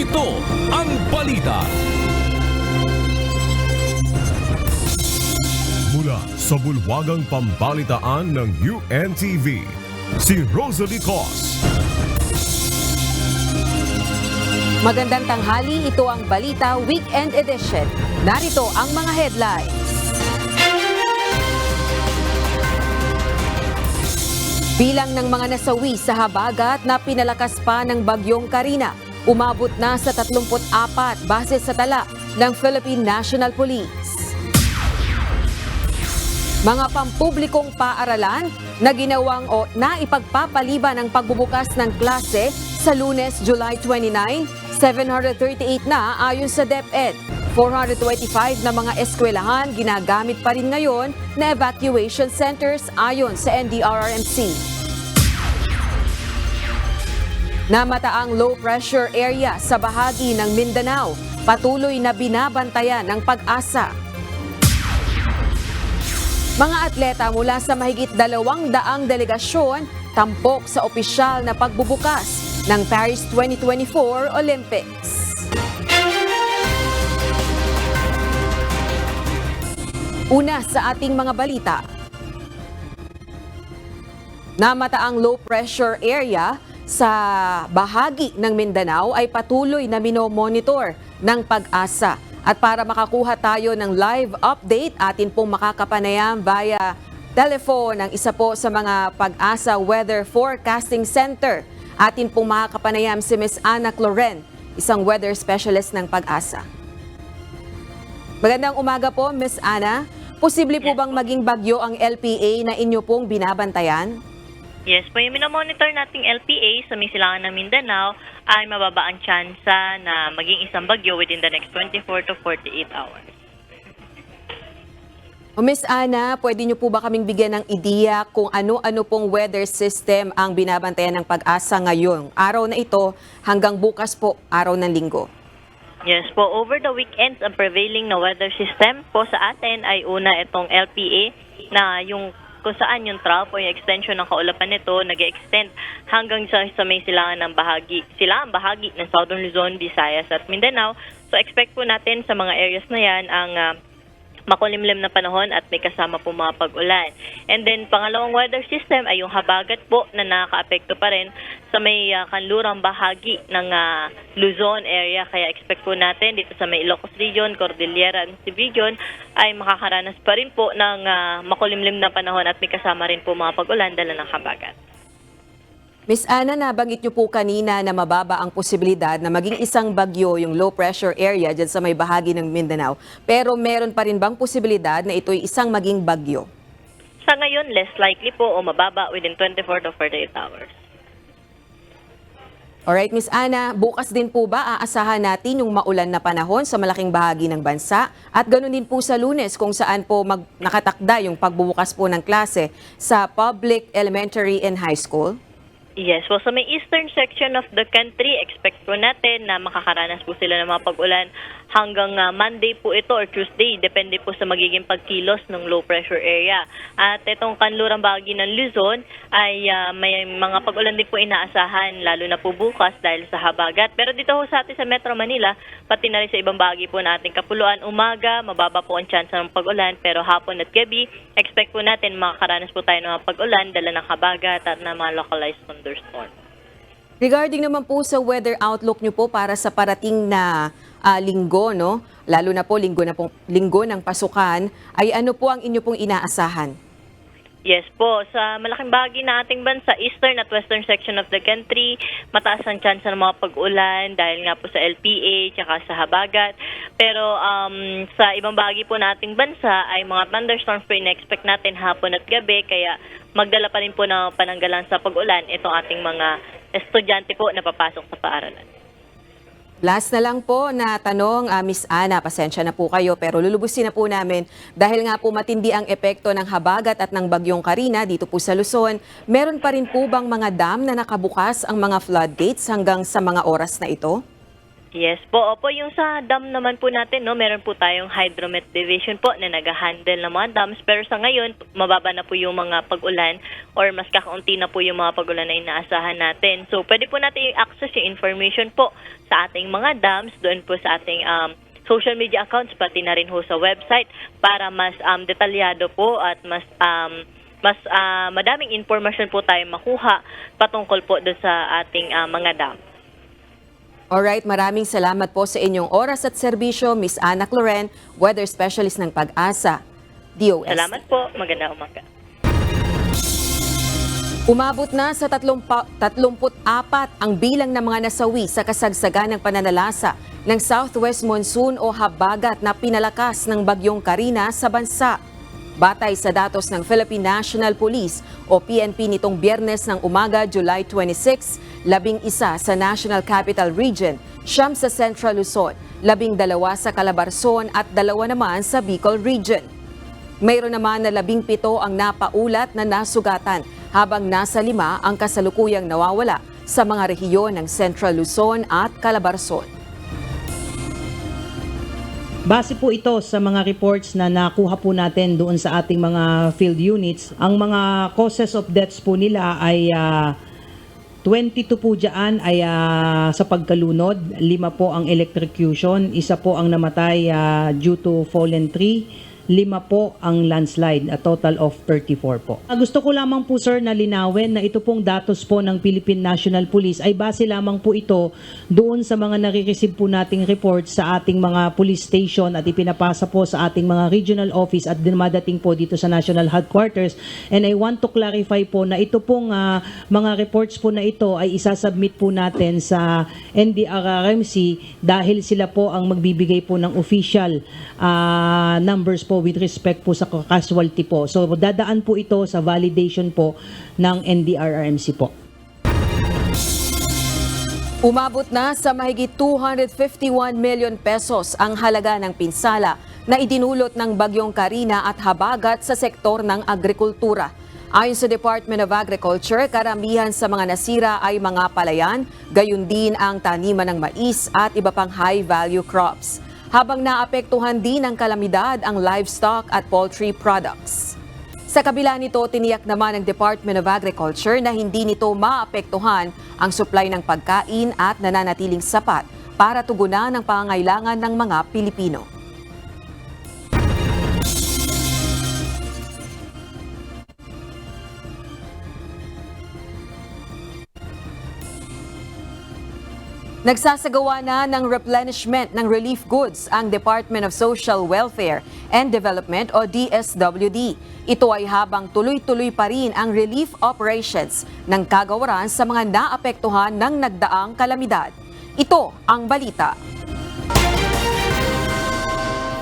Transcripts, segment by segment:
Ito ang balita. Mula sa bulwagang pambalitaan ng UNTV, si Rosalie Cos. Magandang tanghali, ito ang Balita Weekend Edition. Narito ang mga headlines. Bilang ng mga nasawi sa habagat na pinalakas pa ng bagyong Karina, umabot na sa 34 base sa tala ng Philippine National Police. Mga pampublikong paaralan na ginawang o naipagpapaliban ang pagbubukas ng klase sa Lunes, July 29, 738 na ayon sa DepEd. 425 na mga eskwelahan ginagamit pa rin ngayon na evacuation centers ayon sa NDRRMC. Namataang low pressure area sa bahagi ng Mindanao, patuloy na binabantayan ng Pag-asa. Mga atleta mula sa mahigit 200 delegasyon tampok sa opisyal na pagbubukas ng Paris 2024 Olympics. Una sa ating mga balita. Namataang low pressure area sa bahagi ng Mindanao ay patuloy na minomonitor ng Pag-asa. At para makakuha tayo ng live update, atin pong makakapanayam via telephone ang isa po sa mga Pag-asa Weather Forecasting Center. Atin pong makakapanayam si Ms. Ana Cloren, isang weather specialist ng Pag-asa. Magandang umaga po, Ms. Ana. Posible po bang maging bagyo ang LPA na inyo pong binabantayan? Yes po, yung minomonitor nating LPA sa may silangan ng Mindanao ay mababa ang tsansa na maging isang bagyo within the next 24 to 48 hours. O Ms. Ana, pwede niyo po ba kaming bigyan ng ideya kung ano-ano pong weather system ang binabantayan ng Pag-asa ngayon? Araw na ito hanggang bukas po, araw ng linggo. Yes po, over the weekends, ang prevailing na weather system po sa atin ay una itong LPA na yung kung saan yung trough o yung extension ng kaulapan nito nag-extend hanggang sa may silangan ng bahagi ng Southern Luzon, Visayas at Mindanao. So expect po natin sa mga areas na yan ang makulimlim na panahon at may kasama po mga pag-ulan. And then pangalawang weather system ay yung habagat po na nakaka-apekto pa rin sa may kanlurang bahagi ng Luzon area. Kaya expect po natin dito sa may Ilocos Region, Cordillera and Region ay makakaranas pa rin po ng makulimlim na panahon at may kasama rin po mga pag-ulan dala ng habagat. Ms. Ana, nabanggit niyo po kanina na mababa ang posibilidad na maging isang bagyo yung low pressure area dyan sa may bahagi ng Mindanao. Pero meron pa rin bang posibilidad na ito'y isang maging bagyo? Sa ngayon, less likely po o mababa within 24 to 48 hours. Alright, Ms. Ana, bukas din po ba aasahan natin yung maulan na panahon sa malaking bahagi ng bansa? At ganoon din po sa Lunes kung saan po nakatakda yung pagbubukas po ng klase sa public, elementary, and high school? Yes, well, sa may eastern section of the country, expect po natin na makakaranas po sila ng mga pag-ulan hanggang Monday po ito or Tuesday, depende po sa magiging pagkilos ng low pressure area. At itong kanlurang bahagi ng Luzon ay may mga pag-ulan din po inaasahan, lalo na po bukas dahil sa habagat. Pero dito ho sa atin sa Metro Manila, pati na rin sa ibang bahagi po nating kapuluan, umaga, mababa po ang chance ng pag-ulan, pero hapon at gabi, expect po natin makakaranas po tayo ng mga pag-ulan, dala ng habagat at ng mga localized thunderstorm. Regarding naman po sa weather outlook nyo po para sa parating na linggo, no? Lalo na po linggo ng pasukan, ay ano po ang inyo pong inaasahan? Yes po, sa malaking bahagi na ating bansa, eastern at western section of the country, mataas ang chance ng mga pag-ulan dahil nga po sa LPA tsaka sa habagat. Pero sa ibang bahagi po na ating bansa ay mga thunderstorms po in-expect natin hapon at gabi, kaya magdala pa rin po ng pananggalan sa pag-ulan itong ating mga estudyante po na papasok sa paaralan. Last na lang po na tanong, Miss Ana, pasensya na po kayo pero lulubusin na po namin dahil nga po matindi ang epekto ng habagat at ng bagyong Karina dito po sa Luzon. Meron pa rin po bang mga dam na nakabukas ang mga floodgates hanggang sa mga oras na ito? Yes po, opo, yung sa dam naman po natin, no, meron po tayong hydromet division po na nag-handle ng mga dams, pero sa ngayon, mababa na po yung mga pag-ulan or mas kakaunti na po yung mga pag-ulan na inaasahan natin. So, pwede po natin i-access yung information po sa ating mga dams, doon po sa ating social media accounts, pati na rin ho sa website para mas detalyado po at mas madaming information po tayo makuha patungkol po doon sa ating mga dam. Alright, maraming salamat po sa inyong oras at serbisyo, Miss Ana Cloren, Weather Specialist ng Pag-asa, DOST. Salamat po. Magandang umaga. Umabot na sa 34 ang bilang ng mga nasawi sa kasagsagan ng pananalasa ng Southwest Monsoon o habagat na pinalakas ng bagyong Karina sa bansa. Batay sa datos ng Philippine National Police o PNP nitong Biyernes ng umaga, July 26, 11 sa National Capital Region, 9 sa Central Luzon, 12 sa Calabarzon at 2 naman sa Bicol Region. Mayroon naman na 17 ang napaulat na nasugatan habang nasa 5 ang kasalukuyang nawawala sa mga rehiyon ng Central Luzon at Calabarzon. Base po ito sa mga reports na nakuha po natin doon sa ating mga field units. Ang mga causes of deaths po nila ay 22 po dyan ay sa pagkalunod, 5 po ang electrocution, 1 po ang namatay due to fallen tree, 5 po ang landslide, a total of 34 po. Gusto ko lamang po sir na linawin na ito pong datos po ng Philippine National Police ay base lamang po ito doon sa mga nare-receive po nating reports sa ating mga police station at ipinapasa po sa ating mga regional office at dumadating po dito sa National Headquarters. And I want to clarify po na ito pong mga reports po na ito ay isasubmit po natin sa NDRRMC dahil sila po ang magbibigay po ng official numbers po with respect po sa casualty po. So dadaan po ito sa validation po ng NDRRMC po. Umabot na sa mahigit 251 million pesos ang halaga ng pinsala na idinulot ng bagyong Karina at habagat sa sektor ng agrikultura. Ayon sa Department of Agriculture, karamihan sa mga nasira ay mga palayan, gayon din ang taniman ng mais at iba pang high-value crops. Habang naapektuhan din ng kalamidad ang livestock at poultry products. Sa kabila nito, tiniyak naman ng Department of Agriculture na hindi nito maapektuhan ang supply ng pagkain at nananatiling sapat para tugunan ang pangangailangan ng mga Pilipino. Nagsasagawa na ng replenishment ng relief goods ang Department of Social Welfare and Development o DSWD. Ito ay habang tuloy-tuloy pa rin ang relief operations ng kagawaran sa mga naapektuhan ng nagdaang kalamidad. Ito ang balita.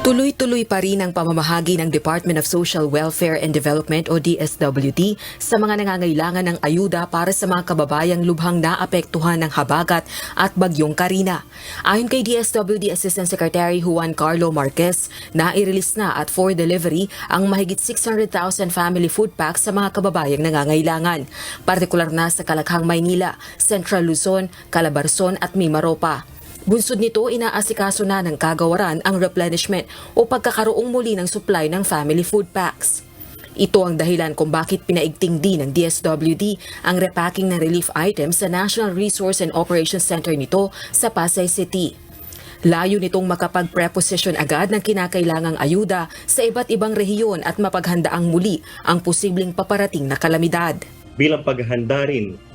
Tuloy-tuloy pa rin ang pamamahagi ng Department of Social Welfare and Development o DSWD sa mga nangangailangan ng ayuda para sa mga kababayang lubhang naapektuhan ng habagat at bagyong Karina. Ayon kay DSWD Assistant Secretary Juan Carlo Marquez, nai-release na at for delivery ang mahigit 600,000 family food packs sa mga kababayang nangangailangan, partikular na sa Calakhang, Maynila, Central Luzon, Calabarzon at Mimaropa. Bunsod nito, inaasikaso na ng kagawaran ang replenishment o pagkakaroong muli ng supply ng family food packs. Ito ang dahilan kung bakit pinaigting din ng DSWD ang repacking ng relief items sa National Resource and Operations Center nito sa Pasay City. Layo nitong makapag-preposition agad ng kinakailangang ayuda sa iba't ibang rehiyon at mapaghandaang muli ang posibleng paparating na kalamidad. Bilang paghahanda rin,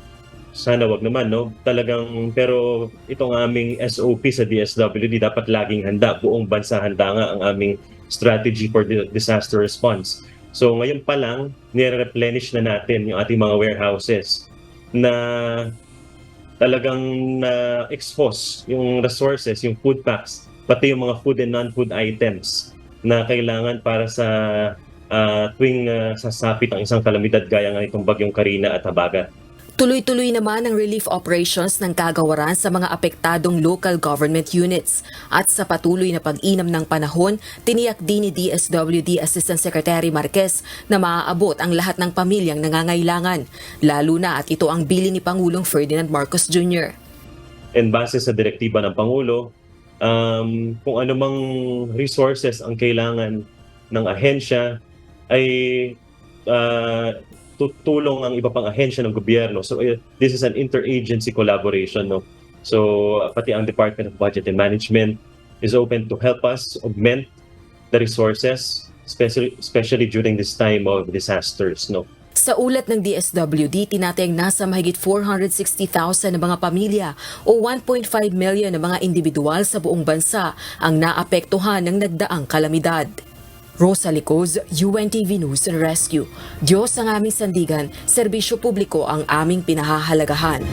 sana wag naman, no? Talagang, pero itong aming SOP sa DSWD, dapat laging handa. Buong bansa handa nga ang aming strategy for disaster response. So ngayon pa lang, nire-replenish na natin yung ating mga warehouses na talagang na-expose yung resources, yung food packs, pati yung mga food and non-food items na kailangan para sa tuwing sasapit ang isang kalamidad gaya nga itong bagyong Karina at habagat. Tuloy-tuloy naman ang relief operations ng kagawaran sa mga apektadong local government units. At sa patuloy na pag-inam ng panahon, tiniyak din ni DSWD Assistant Secretary Marquez na maaabot ang lahat ng pamilyang nangangailangan, lalo na at ito ang bilin ni Pangulong Ferdinand Marcos Jr. and base sa direktiba ng Pangulo, kung anumang resources ang kailangan ng ahensya ay tutulong ang iba pang ahensya ng gobyerno. So this is an interagency collaboration, no? So pati ang Department of Budget and Management is open to help us augment the resources, especially during this time of disasters, no? Sa ulat ng DSWD, tinatayang nasa mahigit 460,000 na mga pamilya o 1.5 million na mga individual sa buong bansa ang naapektuhan ng nagdaang kalamidad. Rosa Licoz, UNTV News and Rescue. Diyos ang aming sandigan, serbisyo publiko ang aming pinahahalagahan.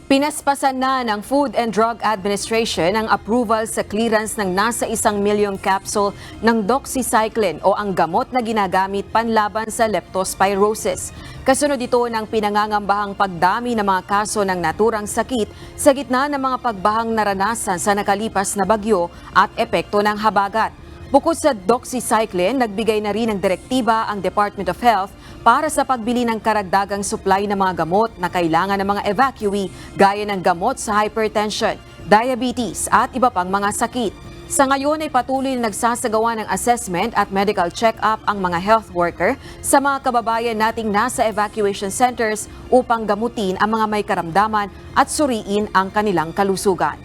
Pinaspasan na ng Food and Drug Administration ang approval sa clearance ng nasa 1 milyong capsule ng doxycycline o ang gamot na ginagamit panlaban sa leptospirosis. Kasunod ito ng pinangangambahang pagdami ng mga kaso ng naturang sakit sa gitna ng mga pagbahang naranasan sa nakalipas na bagyo at epekto ng habagat. Bukod sa doxycycline, nagbigay na rin ng direktiba ang Department of Health para sa pagbili ng karagdagang supply ng mga gamot na kailangan ng mga evacuee gaya ng gamot sa hypertension, diabetes at iba pang mga sakit. Sa ngayon ay patuloy na nagsasagawa ng assessment at medical check-up ang mga health worker sa mga kababayan nating nasa evacuation centers upang gamutin ang mga may karamdaman at suriin ang kanilang kalusugan.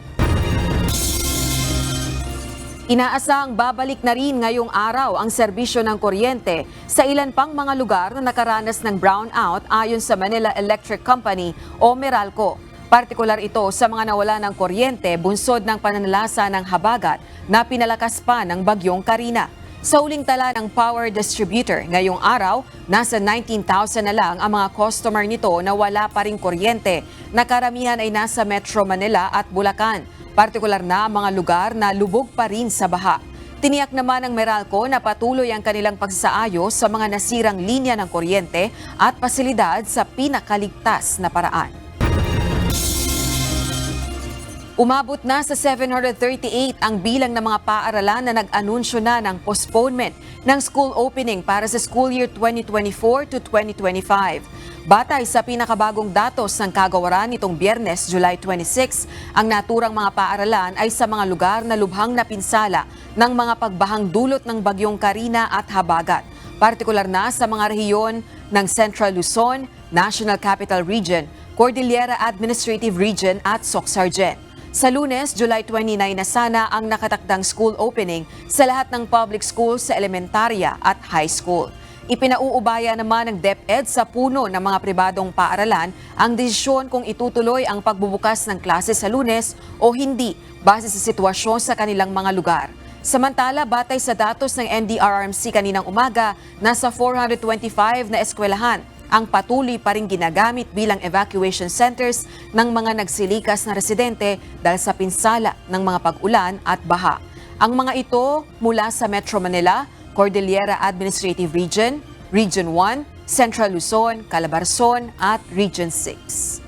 Inaasahang babalik na rin ngayong araw ang serbisyo ng kuryente sa ilan pang mga lugar na nakaranas ng brownout ayon sa Manila Electric Company o Meralco. Partikular ito sa mga nawala ng kuryente bunsod ng pananalasa ng habagat na pinalakas pa ng bagyong Karina. Sa uling tala ng power distributor ngayong araw, nasa 19,000 na lang ang mga customer nito na wala pa ring kuryente na karamihan ay nasa Metro Manila at Bulacan. Partikular na ang mga lugar na lubog pa rin sa baha. Tiniyak naman ng Meralco na patuloy ang kanilang pagsaayos sa mga nasirang linya ng kuryente at pasilidad sa pinakaligtas na paraan. Umabot na sa 738 ang bilang ng mga paaralan na nag-anunsyo na ng postponement ng school opening para sa school year 2024 to 2025. Batay sa pinakabagong datos ng kagawaran nitong Biyernes, July 26, ang naturang mga paaralan ay sa mga lugar na lubhang napinsala ng mga pagbahang dulot ng bagyong Karina at habagat. Partikular na sa mga rehiyon ng Central Luzon, National Capital Region, Cordillera Administrative Region at Soc-Sargen. Sa Lunes, July 29 na sana ang nakatakdang school opening sa lahat ng public schools sa elementarya at high school. Ipinauubaya naman ng DepEd sa puno ng mga pribadong paaralan ang desisyon kung itutuloy ang pagbubukas ng klase sa Lunes o hindi base sa sitwasyon sa kanilang mga lugar. Samantala, batay sa datos ng NDRRMC kaninang umaga, nasa 425 na eskwelahan ang patuloy pa rin ginagamit bilang evacuation centers ng mga nagsilikas na residente dahil sa pinsala ng mga pag-ulan at baha. Ang mga ito mula sa Metro Manila, Cordillera Administrative Region, Region 1, Central Luzon, Calabarzon at Region 6.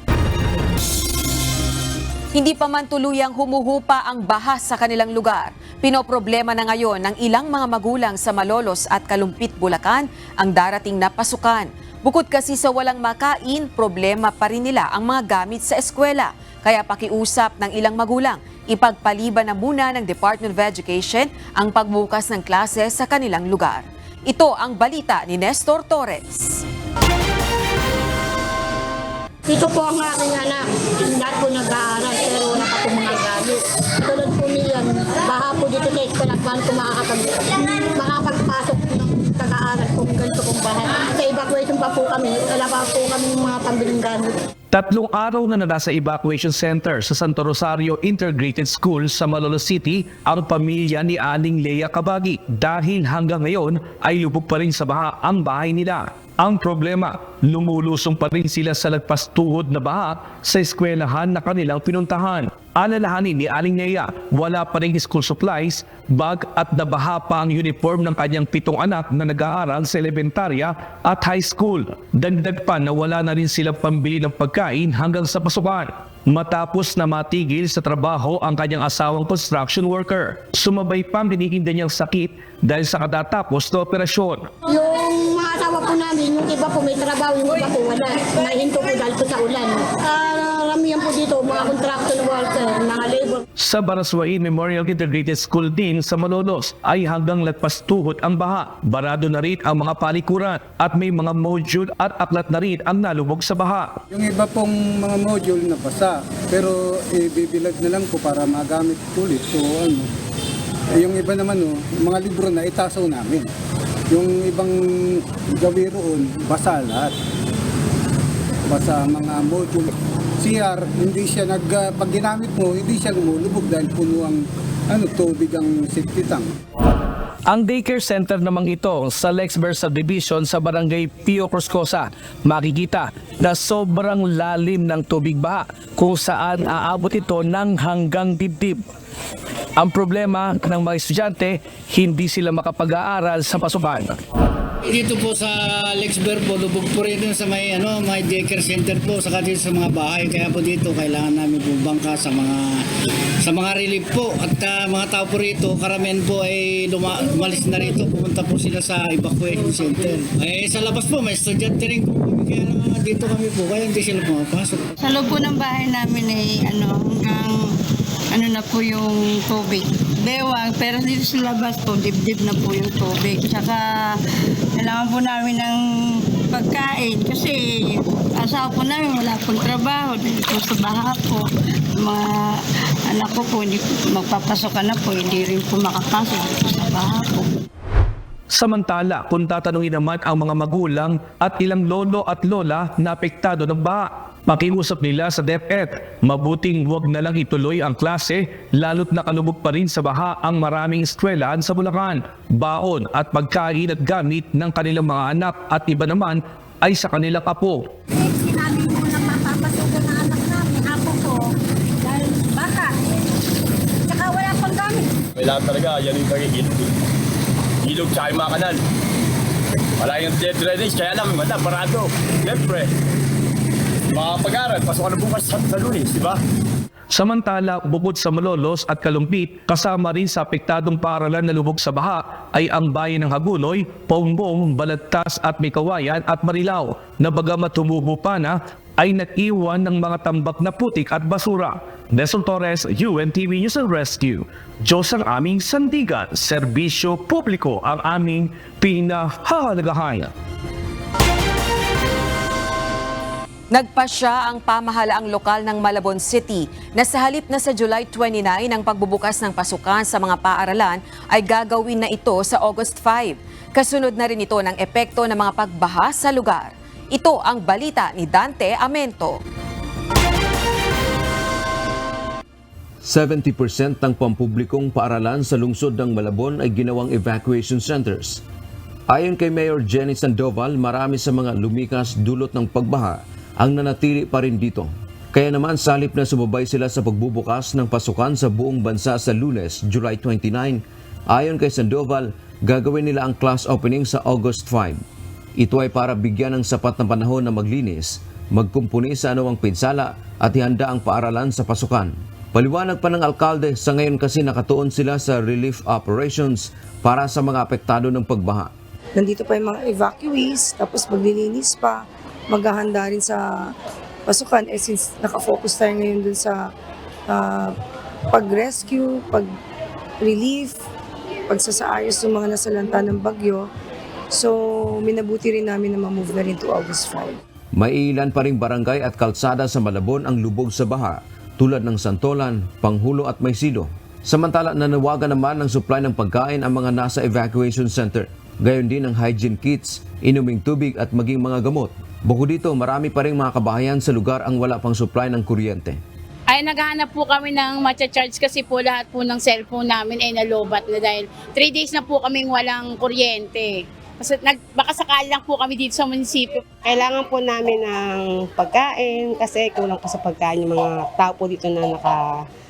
Hindi pa man tuluyang humuhupa ang baha sa kanilang lugar. Pinoproblema na ngayon ng ilang mga magulang sa Malolos at Kalumpit, Bulacan ang darating na pasukan. Bukod kasi sa walang makain, problema pa rin nila ang mga gamit sa eskwela. Kaya pakiusap ng ilang magulang, ipagpaliban na muna ng Department of Education ang pagbukas ng klase sa kanilang lugar. Ito ang balita ni Nestor Torres. Dito po ang aking anak. Lahat po nag-aaral pero wala pa po mga gamit. Tulad po niyan, baha po dito sa eskwela at ko makakapagpasok ng pag-aaral po ganito kong bahay. Sa evacuation pa po kami, wala pa po kami mga pambiling gamit. 3 araw na nasa evacuation center sa Santo Rosario Integrated School sa Malolos City ang pamilya ni Aling Lea Cabagi dahil hanggang ngayon ay lubog pa rin sa baha ang bahay nila. Ang problema, lumulusong pa rin sila sa lagpas tuhod na baha sa eskwelahan na kanilang pinuntahan. Alalahanin ni Aling Lea, wala pa rin school supplies, bag at nabaha pa ang uniform ng kanyang 7 anak na nag-aaral sa elementarya at high school. Dagdag pa na wala na rin silang pambili ng pagkain hanggang sa pasukan. Matapos na matigil sa trabaho ang kanyang asawang construction worker, sumabay pa ang dinihinda niyang sakit dahil sa katatapos na operasyon. Yung mga asawa po namin, yung iba po may trabaho, yung iba po wala. Nahinto po dahil po sa ulan. Ramihan po dito, mga contractor worker, mga labor. Sa Baraswain Memorial Integrated School din sa Malolos ay hanggang lagpas tuhod ang baha. Barado na rin ang mga palikuran at may mga module at aklat na rin ang nalubog sa baha. Yung iba pong mga module na basa, pero ibibilag na lang po para magamit ulit. So yung iba naman mga libro na itasaw namin. Yung ibang gawi roon, basa lahat. Basa mga module. CR, hindi siya pag ginamit mo, hindi siya lumulubog dahil puno ang tubig ang safety tank. Ang daycare center namang ito sa Lexber Subdivision sa Barangay Pio Cruzcosa, makikita na sobrang lalim ng tubig baha kung saan aabot ito ng hanggang dibdib. Ang problema ng mga estudyante, hindi sila makapag-aaral sa pasukan. Dito po sa Lexber po, lubog po rin sa may daycare center po, saka dito sa mga bahay. Kaya po dito kailangan namin po bangka sa mga relief po. At mga tao po rito, karamihan po ay umalis na rito. Pumunta po sila sa evacuation center. Sa labas po, may estudyante rin po. Kaya dito kami po, kaya hindi sila pumapasok. Sa loob po ng bahay namin ay hanggang na po yung tubig. Bewang, pero dito sa labas po, dibdib na po yung tubig. Tsaka kailangan po namin ng pagkain kasi asawa po namin wala pong trabaho. Dito sa baha po, mga anak ko po, hindi magpapasok na po, hindi rin po makapasok dito sa baha po. Samantala, kung tatanungin naman ang mga magulang at ilang lolo at lola na apektado ng baha, pakiusap nila sa DepEd, mabuting huwag na lang ituloy ang klase lalo't nakalubog pa rin sa baha ang maraming eskwelahan sa Bulacan. Baon at pagkain at gamit ng kanilang mga anak at iba naman ay sa kanilang apo. Sinabi po na mapapasukan ng anak namin, ako po, dahil baka. Tsaka wala pang gamit. Kailangan talaga, yan yung pagigilog. Ilog tsaka yung mga kanal. Wala yung drainage, kaya lang, wala, parado. Siyempre, mga pag-aaral, pasok ka na bukas sa Lunes, di ba? Samantala, bukod sa Malolos at Kalumpit, kasama rin sa apektadong paaralan na lubog sa baha ay ang bayan ng Hagunoy, Paumbong, Balagtas at Mikawayan at Marilao na bagamat tumubo pa na ay nag-iwan ng mga tambak na putik at basura. Nestor Torres, UNTV News and Rescue. Diyos ang aming sandigan, serbisyo publiko ang aming pinahahalagahan. Nagpasya ang pamahalaang lokal ng Malabon City na sa halip na sa July 29 ang pagbubukas ng pasukan sa mga paaralan ay gagawin na ito sa August 5. Kasunod na rin ito ng epekto ng mga pagbaha sa lugar. Ito ang balita ni Dante Amento. 70% ng pampublikong paaralan sa lungsod ng Malabon ay ginawang evacuation centers. Ayon kay Mayor Jenny Sandoval, marami sa mga lumikas dulot ng pagbaha ang nanatili pa rin dito. Kaya naman salip na sumabay sila sa pagbubukas ng pasukan sa buong bansa sa Lunes, July 29. Ayon kay Sandoval, gagawin nila ang class opening sa August 5. Ito ay para bigyan ng sapat na panahon na maglinis, magkumpuni sa anumang pinsala at ihanda ang paaralan sa pasukan. Paliwanag pa ng alkalde, sa ngayon kasi nakatuon sila sa relief operations para sa mga apektado ng pagbaha. Nandito pa yung mga evacuees, tapos maglilinis pa, maghahanda rin sa pasukan. Since nakafocus tayo ngayon dun sa pag-rescue, pag-relief, pagsasaayos ng mga nasalanta ng bagyo. So, minabuti rin namin na ma-move na rin to August 5. May ilan pa ring barangay at kalsada sa Malabon ang lubog sa baha, tulad ng Santolan, Panghulo at Maysido. Samantala, nanawagan naman ng supply ng pagkain ang mga nasa evacuation center. Gayon din ang hygiene kits, inuming tubig at maging mga gamot. Bukod dito, marami pa ring mga kabahayan sa lugar ang wala pang supply ng kuryente. Ay naghahanap po kami ng matcha-charge kasi po lahat po ng cellphone namin ay nalobat na dahil 3 days na po kaming walang kuryente. Kasi baka sakali lang po kami dito sa munisipyo. Kailangan po namin ng pagkain kasi kulang pa sa pagkain yung mga tao po dito na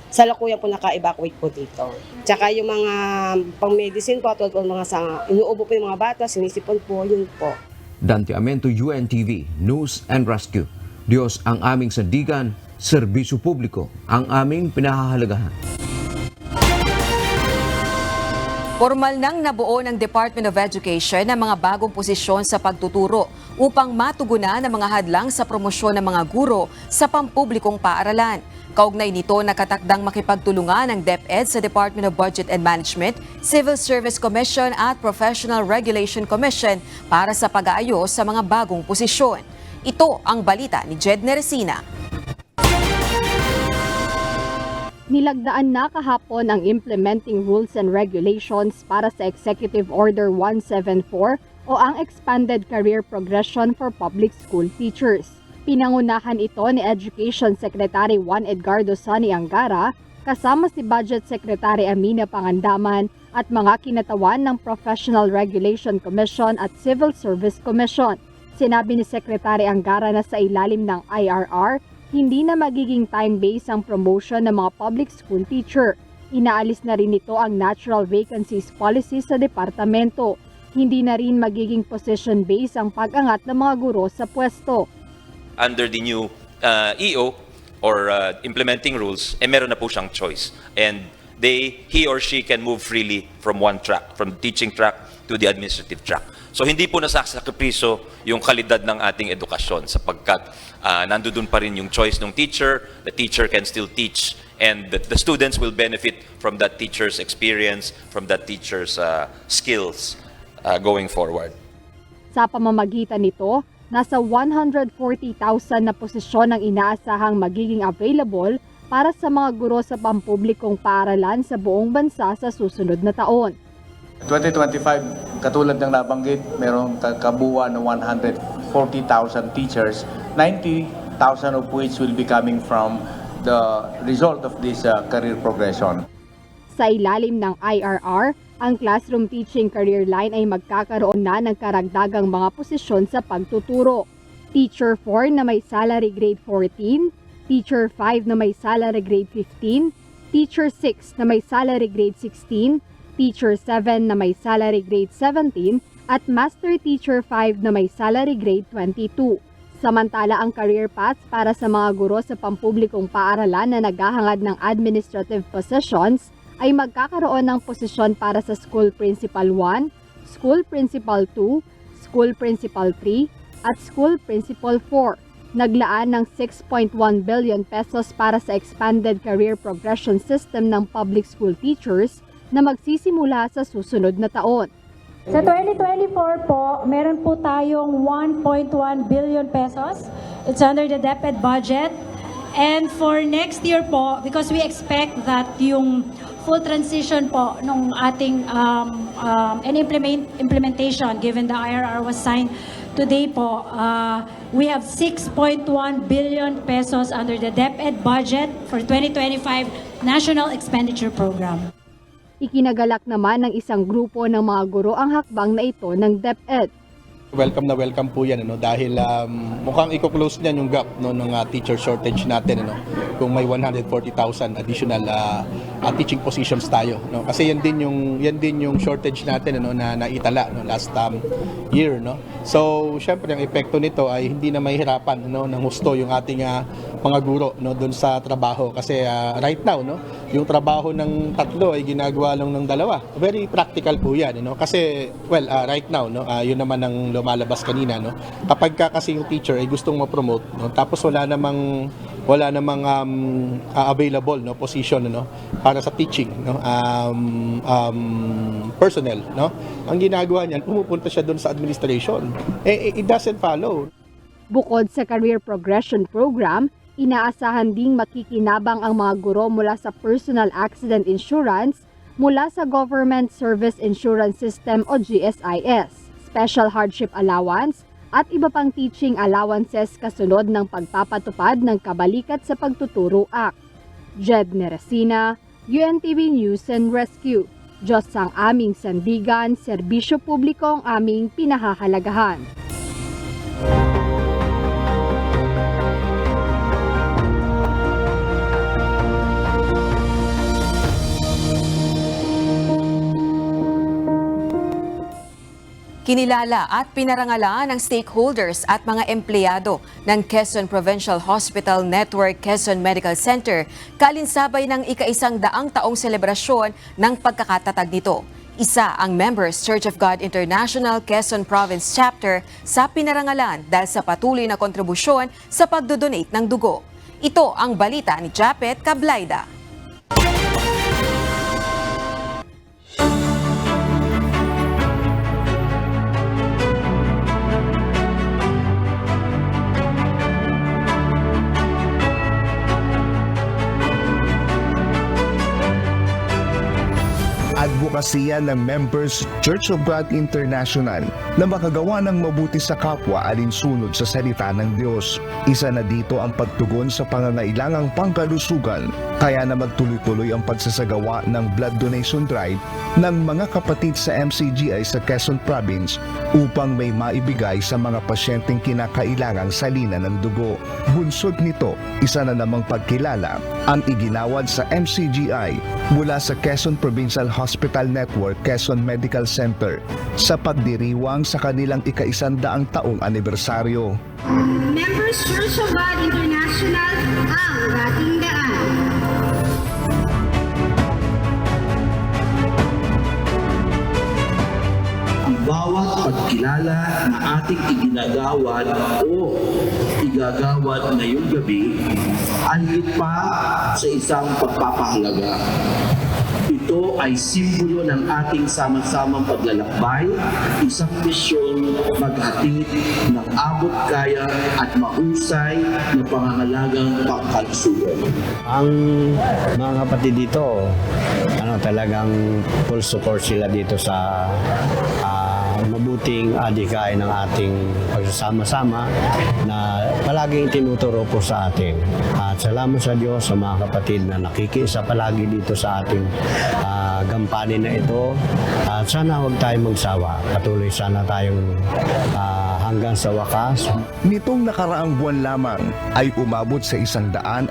salukuyan po naka-evacuate po dito. Tsaka yung mga pang-medicine po at mga inuubo po yung mga bata, sinisipon po, yun po. Dante Amento, UNTV, News and Rescue. Diyos ang aming sandigan, serbisyo publiko ang aming pinahahalagahan. Formal nang nabuo ng Department of Education ang mga bagong posisyon sa pagtuturo upang matugunan ang mga hadlang sa promosyon ng mga guro sa pampublikong paaralan. Kaugnay nito, nakatakdang makipagtulungan ng DepEd sa Department of Budget and Management, Civil Service Commission at Professional Regulation Commission para sa pag-aayos sa mga bagong posisyon. Ito ang balita ni Jed Neresina. Nilagdaan na kahapon ang Implementing Rules and Regulations para sa Executive Order 174 o ang Expanded Career Progression for Public School Teachers. Pinangunahan ito ni Education Secretary Juan Edgardo Sani Angara kasama si Budget Secretary Amina Pangandaman at mga kinatawan ng Professional Regulation Commission at Civil Service Commission. Sinabi ni Secretary Angara na sa ilalim ng IRR, hindi na magiging time-based ang promotion ng mga public school teacher. Inaalis na rin ito ang natural vacancies policy sa departamento. Hindi na rin magiging position-based ang pag-angat ng mga guro sa pwesto. Under the new EO or implementing rules, meron na po siyang choice. And he or she can move freely from one track, from the teaching track to the administrative track. So hindi po nasasakripiso yung kalidad ng ating edukasyon sapagkat nandoon pa rin yung choice ng teacher, the teacher can still teach, and the students will benefit from that teacher's experience, from that teacher's skills going forward. Sa pamamagitan nito, nasa 140,000 na posisyon ang inaasahang magiging available para sa mga guro sa pampublikong paaralan sa buong bansa sa susunod na taon. 2025, katulad ng nabanggit, mayroong kabuuan ng 140,000 teachers, 90,000 of which will be coming from the result of this career progression. Sa ilalim ng IRR, ang Classroom Teaching Career Line ay magkakaroon na ng karagdagang mga posisyon sa pagtuturo. Teacher 4 na may salary grade 14, Teacher 5 na may salary grade 15, Teacher 6 na may salary grade 16, Teacher 7 na may salary grade 17, at Master Teacher 5 na may salary grade 22. Samantala ang career paths para sa mga guro sa pampublikong paaralan na naghahangad ng administrative positions ay magkakaroon ng posisyon para sa School Principal 1, School Principal 2, School Principal 3, at School Principal 4. Naglaan ng 6.1 billion pesos para sa Expanded Career Progression System ng public school teachers na magsisimula sa susunod na taon. Sa 2024 po, meron po tayong 1.1 billion pesos. It's under the DepEd budget. And for next year po, because we expect that yung full transition po nung ating implementation, given the IRR was signed today po, we have 6.1 billion pesos under the DepEd budget for 2025 National Expenditure Program. Ikinagalak naman ng isang grupo ng mga guro ang hakbang na ito ng DepEd. Welcome na welcome po yan dahil mukhang i-close niyan yung gap ng teacher shortage natin kung may 140,000 additional teaching positions tayo kasi yan din yung shortage natin na naitala last year so syempre ang epekto nito ay hindi na mahihirapan ng husto yung ating mga guro doon sa trabaho kasi right now yung trabaho ng tatlo ay ginagawa lang ng dalawa. Very practical po yan kasi right now yun naman ang lumalabas kanina kapag kasi yung teacher ay gustong ma-promote tapos wala namang available position para sa teaching personnel ang ginagawa niyan pumupunta siya doon sa administration it doesn't follow. Bukod sa career progression program, inaasahan ding makikinabang ang mga guro mula sa personal accident insurance, mula sa Government Service Insurance System o GSIS, special hardship allowance, at iba pang teaching allowances kasunod ng pagpapatupad ng Kabalikat sa Pagtuturo Act. Jed Neresina, UNTV News and Rescue. Diyos ang aming sandigan, serbisyo publiko ang aming pinahahalagahan. Kinilala at pinarangalan ng stakeholders at mga empleyado ng Quezon Provincial Hospital Network Quezon Medical Center kalinsabay ng ika-100 taong selebrasyon ng pagkakatatag nito. Isa ang Members Church of God International Quezon Province Chapter sa pinarangalan dahil sa patuloy na kontribusyon sa pagdodonate ng dugo. Ito ang balita ni Japet Cablaida. Advokasya ng Members Church of God International na makagawa ng mabuti sa kapwa alinsunod sa salita ng Diyos. Isa na dito ang pagtugon sa pangangailangang pangkalusugan, kaya na magtuloy-tuloy ang pagsasagawa ng blood donation drive ng mga kapatid sa MCGI sa Quezon Province upang may maibigay sa mga pasyenteng kinakailangang salina ng dugo. Bunsod nito, isa na namang pagkilala ang iginawad sa MCGI mula sa Quezon Provincial Hospital Network Quezon Medical Center sa pagdiriwang sa kanilang ika-100 taong anibersaryo. Members Church of God International, ang dating daan. Ang bawat pagkilala na ating iginagawad o igagawad ngayong gabi ay higit pa sa isang pagpapahalaga. Ito ay simbolo ng ating sama-samang paglalakbay, isang misyon maghatid ng abot kaya at mahusay na pangangalagang pangkalusugan. Ang mga kapatid dito, talagang full support sila dito sa mabuting adhikain ng ating pagsasama-sama na palaging tinuturo po sa atin. At salamat sa Diyos sa mga kapatid na nakikiisa palagi dito sa ating gampanin na ito. At sana huwag tayong magsawa. Patuloy sana tayong hanggang sa wakas. Nitong nakaraang buwan lamang ay umabot sa 130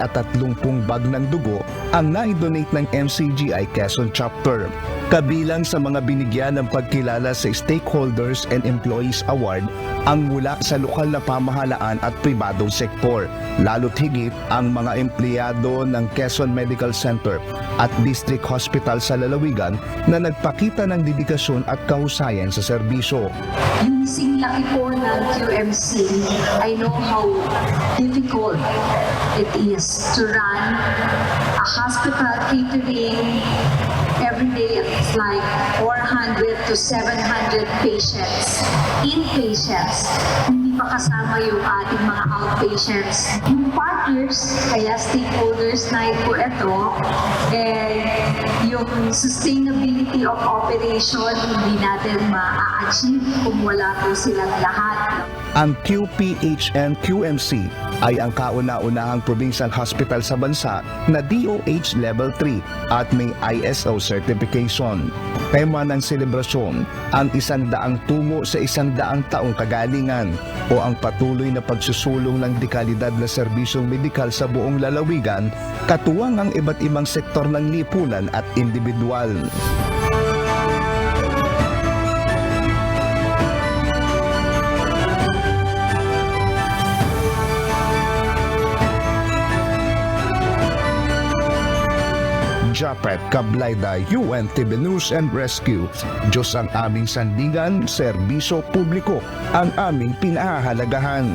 bag ng dugo ang naidonate ng MCGI Quezon Chapter. Kabilang sa mga binigyan ng pagkilala sa Stakeholders and Employees Award ang mula sa lokal na pamahalaan at pribadong sektor, lalo't higit ang mga empleyado ng Quezon Medical Center at District Hospital sa Lalawigan na nagpakita ng dedikasyon at kahusayan sa serbisyo. Yung singlaki po ng QMC, I know how difficult it is to run a hospital catering. Every day it's like 400 to 700 patients, inpatients. Hindi pa kasama yung ating mga outpatients. Yung partners, kaya stakeholders night po ito, yung sustainability of operation, hindi natin ma-achieve kung wala po silang lahat. Ang QPHN QMC ay ang kauna-unahang provincial hospital sa bansa na DOH Level 3 at may ISO certification. Tema ng selebrasyon, ang 100 tungo sa 100 taong kagalingan o ang patuloy na pagsusulong ng dekalidad na serbisyong medikal sa buong lalawigan, katuwang ang iba't ibang sektor ng lipunan at individual. Japet Cablaida, UNTV News and Rescue. Diyos ang aming sandigan, serbisyo publiko ang aming pinahahalagahan.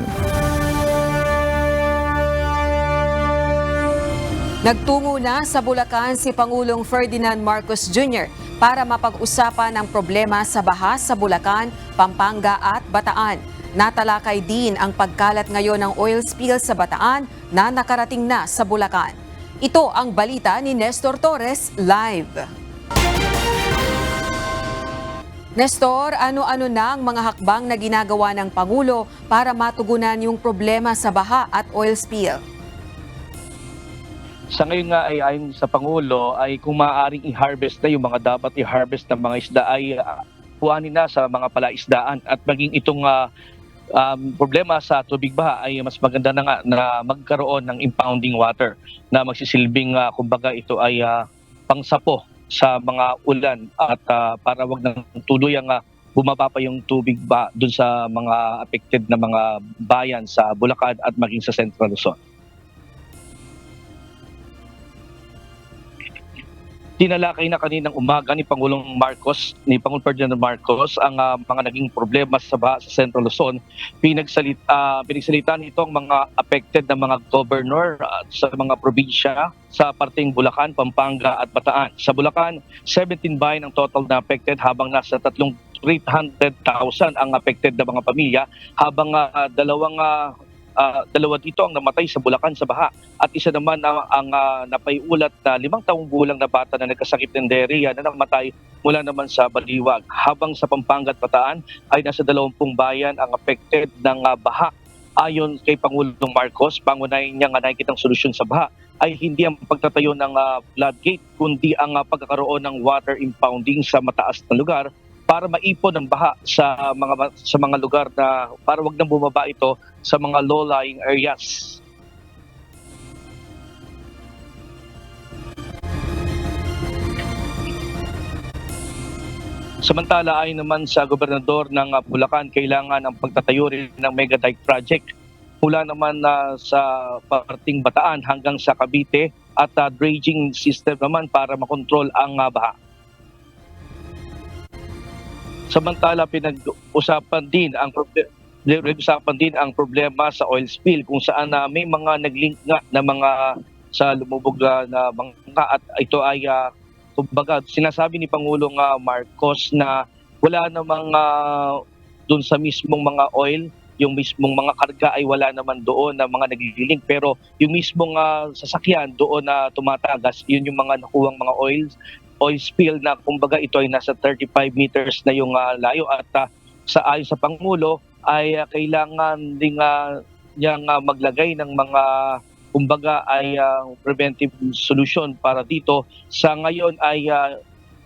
Nagtungo na sa Bulacan si Pangulong Ferdinand Marcos Jr. para mapag-usapan ang problema sa baha sa Bulacan, Pampanga at Bataan. Natalakay din ang pagkalat ngayon ng oil spill sa Bataan na nakarating na sa Bulacan. Ito ang balita ni Nestor Torres live. Nestor, ano-ano na ang mga hakbang na ginagawa ng Pangulo para matugunan yung problema sa baha at oil spill? Sa ngayon nga ay ayon sa Pangulo ay kung maaaring i-harvest na yung mga dapat i-harvest ng mga isda ay kuhanin na sa mga palaisdaan at maging itong problema sa tubig baha ay mas maganda na nga na magkaroon ng impounding water na magsisilbing kumbaga ito ay pangsapo sa mga ulan at para wag nang tuluyang bumaba pa yung tubig ba dun sa mga affected na mga bayan sa Bulacan at maging sa Central Luzon. Tinalakay na kaninang umaga ni Pangulong Ferdinand Marcos ang mga naging problema sa baha sa Central Luzon. Pinagsalitaan nito ang mga affected na mga governor sa mga probinsya sa parteng Bulacan, Pampanga at Bataan. Sa Bulacan, 17 bayan ang total na affected habang nasa 300,000 ang affected na mga pamilya, habang dalawa dito ang namatay sa Bulacan sa baha at isa naman ang napaiulat na 5 taong gulang na bata na nagkasakit ng diarrhea na namatay mula naman sa Baliwag. Habang sa Pampanga at Bataan ay nasa 20 bayan ang affected ng baha. Ayon kay Pangulong Marcos, pangunahin niya nga nakikitang solusyon sa baha ay hindi ang pagtatayo ng floodgate kundi ang pagkakaroon ng water impounding sa mataas na lugar para maipon ang baha sa mga lugar na para wag nang bumaba ito sa mga low-lying areas. Samantala ay naman sa gobernador ng Bulacan, kailangan ang pagtatayo rin ng mega dike project mula naman sa parteng Bataan hanggang sa Cavite at dredging system naman para makontrol ang baha. Samantala, pinag-usapan din ang problema sa oil spill kung saan may mga nag-link nga na mga sa lumubog na bangka at ito ay kumbaga sinasabi ni Pangulong Marcos na wala namang doon sa mismong mga oil, yung mismong mga karga ay wala naman doon na mga nag-link, pero yung mismong sasakyan doon na tumatagas, yun yung mga nakuhang mga oil spill na kumbaga ito ay nasa 35 meters na yung layo at ayon sa Pangulo ay kailangan din niyang maglagay ng mga kumbaga ay preventive solution para dito. Sa ngayon ay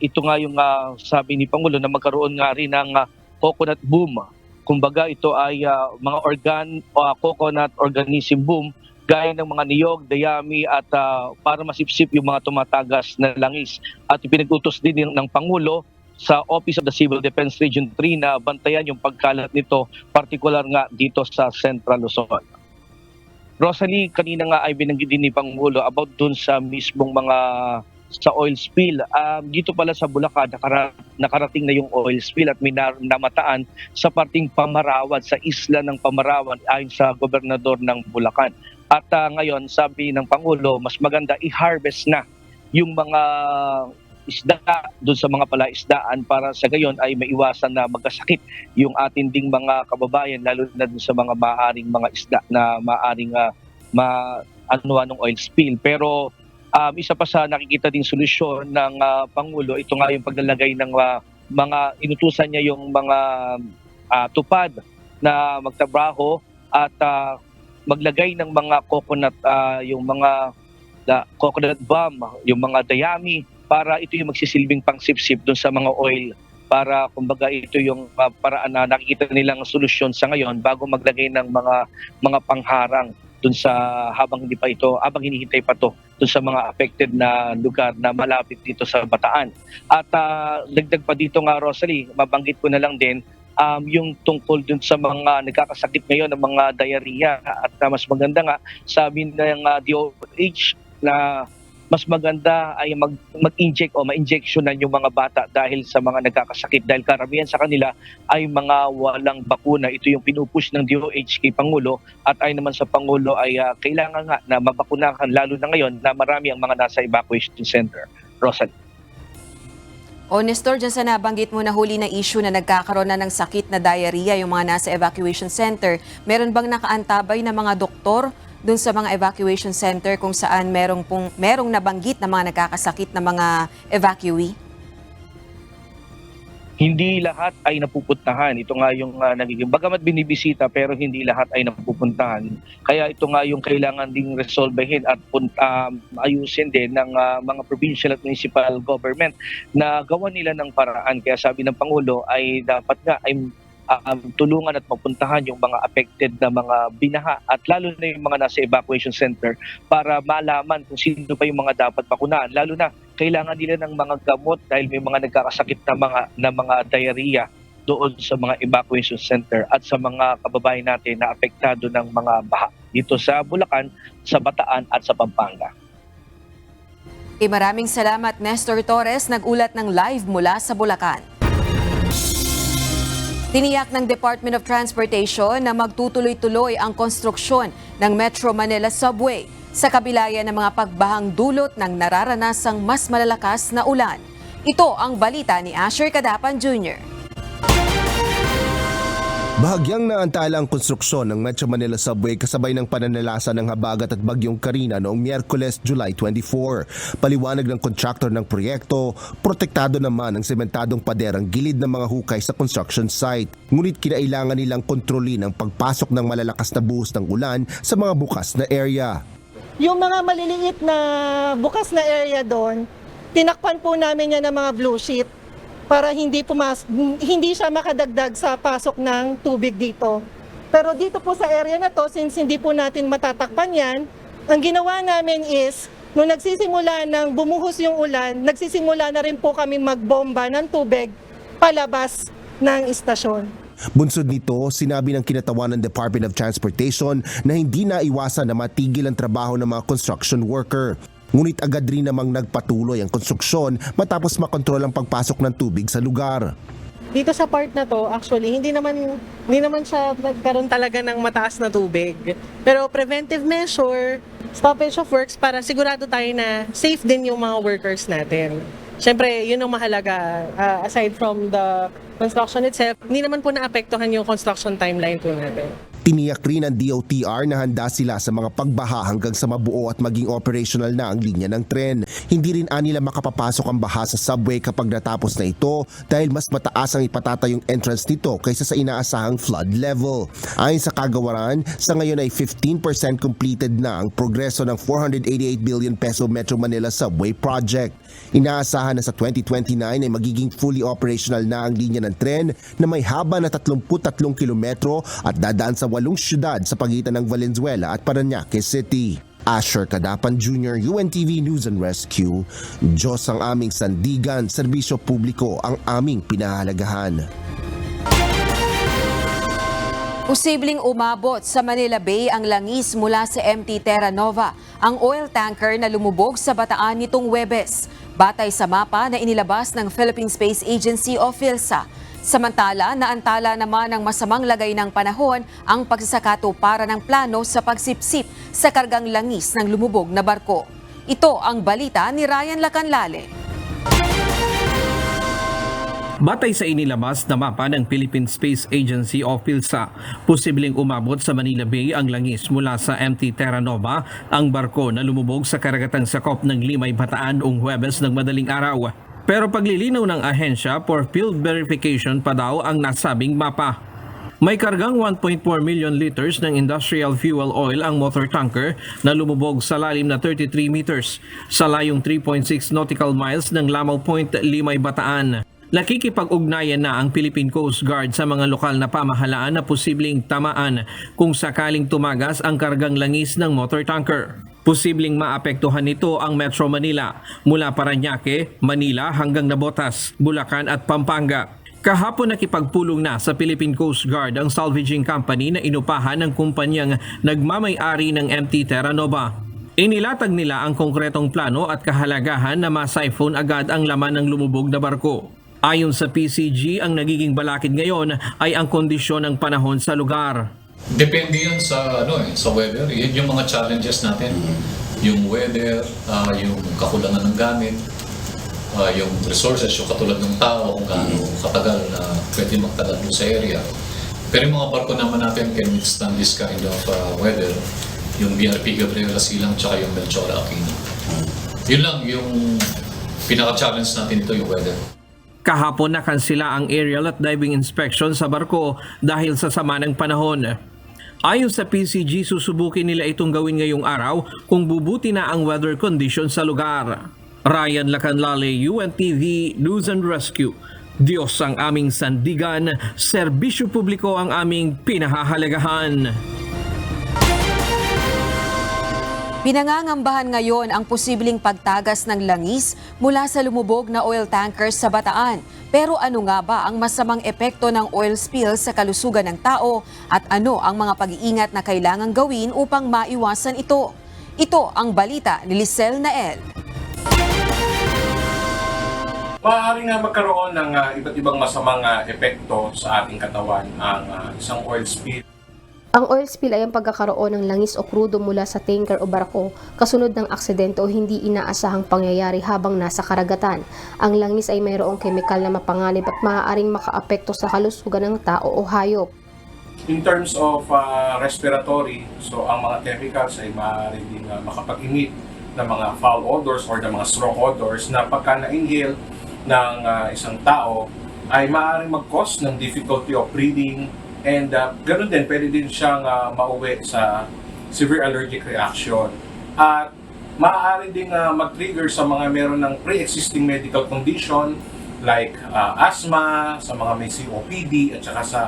ito nga yung sabi ni Pangulo na magkaroon nga rin ng coconut boom. Kumbaga ito ay mga coconut organism boom gaya ng mga niyog, dayami at para masipsip yung mga tumatagas na langis. At ipinag-utos din ng Pangulo sa Office of the Civil Defense Region 3 na bantayan yung pagkalat nito, partikular nga dito sa Central Luzon. Rosalie, kanina nga ay binanggit din ni Pangulo about dun sa mismong mga sa oil spill. Dito pala sa Bulacan, nakarating na yung oil spill at may namataan sa parteng Pamarawan, sa isla ng Pamarawan ayon sa gobernador ng Bulacan. At ngayon, sabi ng Pangulo, mas maganda i-harvest na yung mga isda doon sa mga palaisdaan para sa gayon ay maiwasan na magkasakit yung ating ding mga kababayan, lalo na doon sa mga maaring mga isda na maaring ng oil spill. Pero isa pa sa nakikita ding solusyon ng Pangulo, ito nga yung paglalagay ng mga inutusan niya yung mga tupad na magtrabaho at maglagay ng mga coconut, yung mga coconut bomb, yung mga dayami, para ito yung magsisilbing pangsipsip doon sa mga oil, para kumbaga ito yung paraan na nakikita nilang solusyon sa ngayon bago maglagay ng mga pangharang doon sa habang hinihintay pa to doon sa mga affected na lugar na malapit dito sa Bataan. At dagdag pa dito nga, Rosalie, mabanggit ko na lang din yung tungkol dun sa mga nagkakasakit ngayon ng mga diarrhea at mas maganda nga sabi ng DOH na mas maganda ay mag-inject o ma-injectionan yung mga bata dahil sa mga nagkakasakit dahil karamihan sa kanila ay mga walang bakuna. Ito yung pinupush ng DOH kay Pangulo at ay naman sa Pangulo ay kailangan nga na mabakunahan lalo na ngayon na marami ang mga nasa evacuation center. Rosalie. Nestor, dyan sa nabanggit mo na huli na issue na nagkakaroon na ng sakit na diarrhea yung mga nasa evacuation center, meron bang nakaantabay na mga doktor dun sa mga evacuation center kung saan merong nabanggit na mga nagkakasakit na mga evacuee? Hindi lahat ay napupuntahan. Ito nga yung nagiging, bagamat binibisita pero hindi lahat ay napupuntahan. Kaya ito nga yung kailangan ding resolvehin at ayusin din ng mga provincial at municipal government na gawan nila ng paraan. Kaya sabi ng Pangulo ay dapat nga ay tulungan at mapuntahan yung mga affected na mga binaha at lalo na yung mga nasa evacuation center para malaman kung sino pa yung mga dapat bakunahan. Lalo na kailangan nila ng mga gamot dahil may mga nagkakasakit na mga diarrhea doon sa mga evacuation center at sa mga kababayan natin na apektado ng mga baha dito sa Bulacan, sa Bataan at sa Pampanga. Maraming salamat, Nestor Torres, nag-ulat ng live mula sa Bulacan. Tiniyak ng Department of Transportation na magtutuloy-tuloy ang konstruksyon ng Metro Manila Subway sa kabila ng mga pagbahang dulot ng nararanasang mas malalakas na ulan. Ito ang balita ni Asher Cadapan Jr. Bahagyang naantala ang konstruksyon ng Metro Manila Subway kasabay ng pananalasa ng habagat at bagyong Karina noong Miyerkules, July 24. Paliwanag ng kontraktor ng proyekto, protektado naman ang sementadong pader ang gilid ng mga hukay sa construction site. Ngunit kinailangan nilang kontrolin ang pagpasok ng malalakas na buhos ng ulan sa mga bukas na area. Yung mga maliliit na bukas na area doon, tinakpan po namin yan ng mga blue sheet para hindi siya makadagdag sa pasok ng tubig dito. Pero dito po sa area na to, since hindi po natin matatakpan yan, ang ginawa namin is, nung nagsisimula ng bumuhos yung ulan, nagsisimula na rin po kami magbomba ng tubig palabas ng istasyon. Bunsod nito, sinabi ng kinatawan ng Department of Transportation na hindi naiwasan na matigil ang trabaho ng mga construction worker. Ngunit agad rin namang nagpatuloy ang konstruksyon matapos makontrol ang pagpasok ng tubig sa lugar. Dito sa part na to, actually, hindi naman siya nagkaroon talaga ng mataas na tubig. Pero preventive measure, stoppage of works para sigurado tayo na safe din yung mga workers natin. Siyempre, yun ang mahalaga. Aside from the construction itself, hindi naman po naapektuhan yung construction timeline po natin. Tiniyak rin ng DOTR na handa sila sa mga pagbaha hanggang sa mabuo at maging operational na ang linya ng tren. Hindi rin anila makapapasok ang baha sa subway kapag natapos na ito dahil mas mataas ang ipatatayong entrance nito kaysa sa inaasahang flood level. Ayon sa kagawaran, sa ngayon ay 15% completed na ang progreso ng 488 billion peso Metro Manila Subway Project. Inaasahan na sa 2029 ay magiging fully operational na ang linya ng tren na may haba na 33 kilometro at dadaan sa 8 syudad sa pagitan ng Valenzuela at Parañaque City. Asher Cadapan Jr., UNTV News and Rescue. Diyos ang aming sandigan, serbisyo publiko ang aming pinahalagahan. Posibleng umabot sa Manila Bay ang langis mula sa MT Terra Nova, ang oil tanker na lumubog sa Bataan nitong Huwebes, batay sa mapa na inilabas ng Philippine Space Agency o PhilSA. Samantala, naantala naman ng masamang lagay ng panahon ang pagsasakatuparan ng plano sa pagsipsip sa kargang langis ng lumubog na barko. Ito ang balita ni Ryan Lacanlale. Batay sa inilabas na mapa ng Philippine Space Agency o PhilSA, posibleng umabot sa Manila Bay ang langis mula sa MT Terra Nova, ang barko na lumubog sa karagatang sakop ng Limay, Bataan noong Huwebes ng madaling araw. Pero paglilinaw ng ahensya for field verification pa daw ang nasabing mapa. May kargang 1.4 million liters ng industrial fuel oil ang motor tanker na lumubog sa lalim na 33 meters sa layong 3.6 nautical miles ng Lamau Point, Limay, Bataan. Nakikipag-ugnayan na ang Philippine Coast Guard sa mga lokal na pamahalaan na posibleng tamaan kung sakaling tumagas ang kargang langis ng motor tanker. Posibleng maapektuhan nito ang Metro Manila mula Parañaque, Manila hanggang Navotas, Bulacan at Pampanga. Kahapon nakipagpulong na sa Philippine Coast Guard ang salvaging company na inupahan ng kumpanyang nagmamay-ari ng MT Terra Nova. Inilatag nila ang konkretong plano at kahalagahan na ma-siphon agad ang laman ng lumubog na barko. Ayon sa PCG, ang nagiging balakid ngayon ay ang kondisyon ng panahon sa lugar. Depende yan sa sa weather. Yan yung mga challenges natin. Yung weather, yung kakulangan ng gamit, yung resources, yung katulad ng tao, kung gaano katagal na pwede magtagal sa area. Pero yung mga barko naman natin can withstand this kind of weather. Yung BRP Gabriela Silang tsaka yung Melchora Aquino. Yun lang yung pinaka-challenge natin ito, yung weather. Kahapon nakansila ang aerial at diving inspection sa barko dahil sa sama ng panahon. Ayon sa PCG, susubukin nila itong gawin ngayong araw kung bubuti na ang weather condition sa lugar. Ryan Lacanlale, UNTV News and Rescue. Diyos ang aming sandigan, serbisyo publiko ang aming pinahahalagahan. Pinangangambahan ngayon ang posibleng pagtagas ng langis mula sa lumubog na oil tanker sa Bataan. Pero ano nga ba ang masamang epekto ng oil spill sa kalusugan ng tao at ano ang mga pag-iingat na kailangang gawin upang maiwasan ito? Ito ang balita ni Lisel Nael. Maaari nga magkaroon ng iba't ibang masamang epekto sa ating katawan ang isang oil spill. Ang oil spill ay ang pagkakaroon ng langis o krudo mula sa tanker o barko kasunod ng aksidente o hindi inaasahang pangyayari habang nasa karagatan. Ang langis ay mayroong kemikal na mapanganib at maaaring makaapekto sa kalusugan ng tao o hayop. In terms of respiratory, so ang mga chemicals ay maaari din makapag-emit ng mga foul odors or ng mga strong odors na pagka na-inhale ng isang tao ay maaaring mag-cause ng difficulty of breathing and ganoon din, pwede din siyang mauwi sa severe allergic reaction. At maaari din mag-trigger sa mga meron ng pre-existing medical condition like asthma, sa mga may COPD at saka sa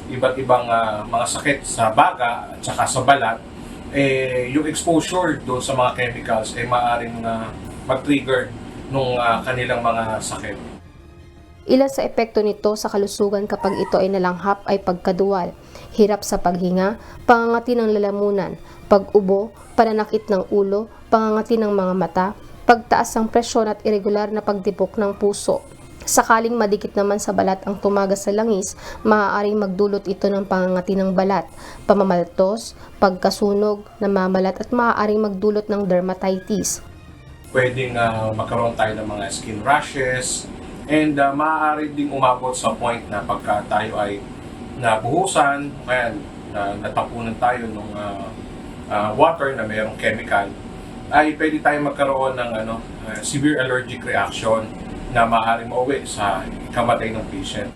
iba't ibang mga sakit sa baga at saka sa balat. Yung exposure doon sa mga chemicals ay maaaring mag-trigger nung kanilang mga sakit. Ilan sa epekto nito sa kalusugan kapag ito ay nalanghap ay pagkaduwal, hirap sa paghinga, pangangati ng lalamunan, pag-ubo, pananakit ng ulo, pangangati ng mga mata, pagtaas ng presyon at irregular na pagtibok ng puso. Sakaling madikit naman sa balat ang tumagas sa langis, maaaring magdulot ito ng pangangati ng balat, pamamaltos, pagkasunog, namamalat at maaaring magdulot ng dermatitis. Pwedeng magkaroon tayo ng mga skin rashes and maaari ding umabot sa point na pagka tayo ay nabuhusan, kaya natapunan tayo ng water na mayroong chemical, ay pwede tayo magkaroon ng severe allergic reaction na maaaring mauwi sa kamatay ng patient.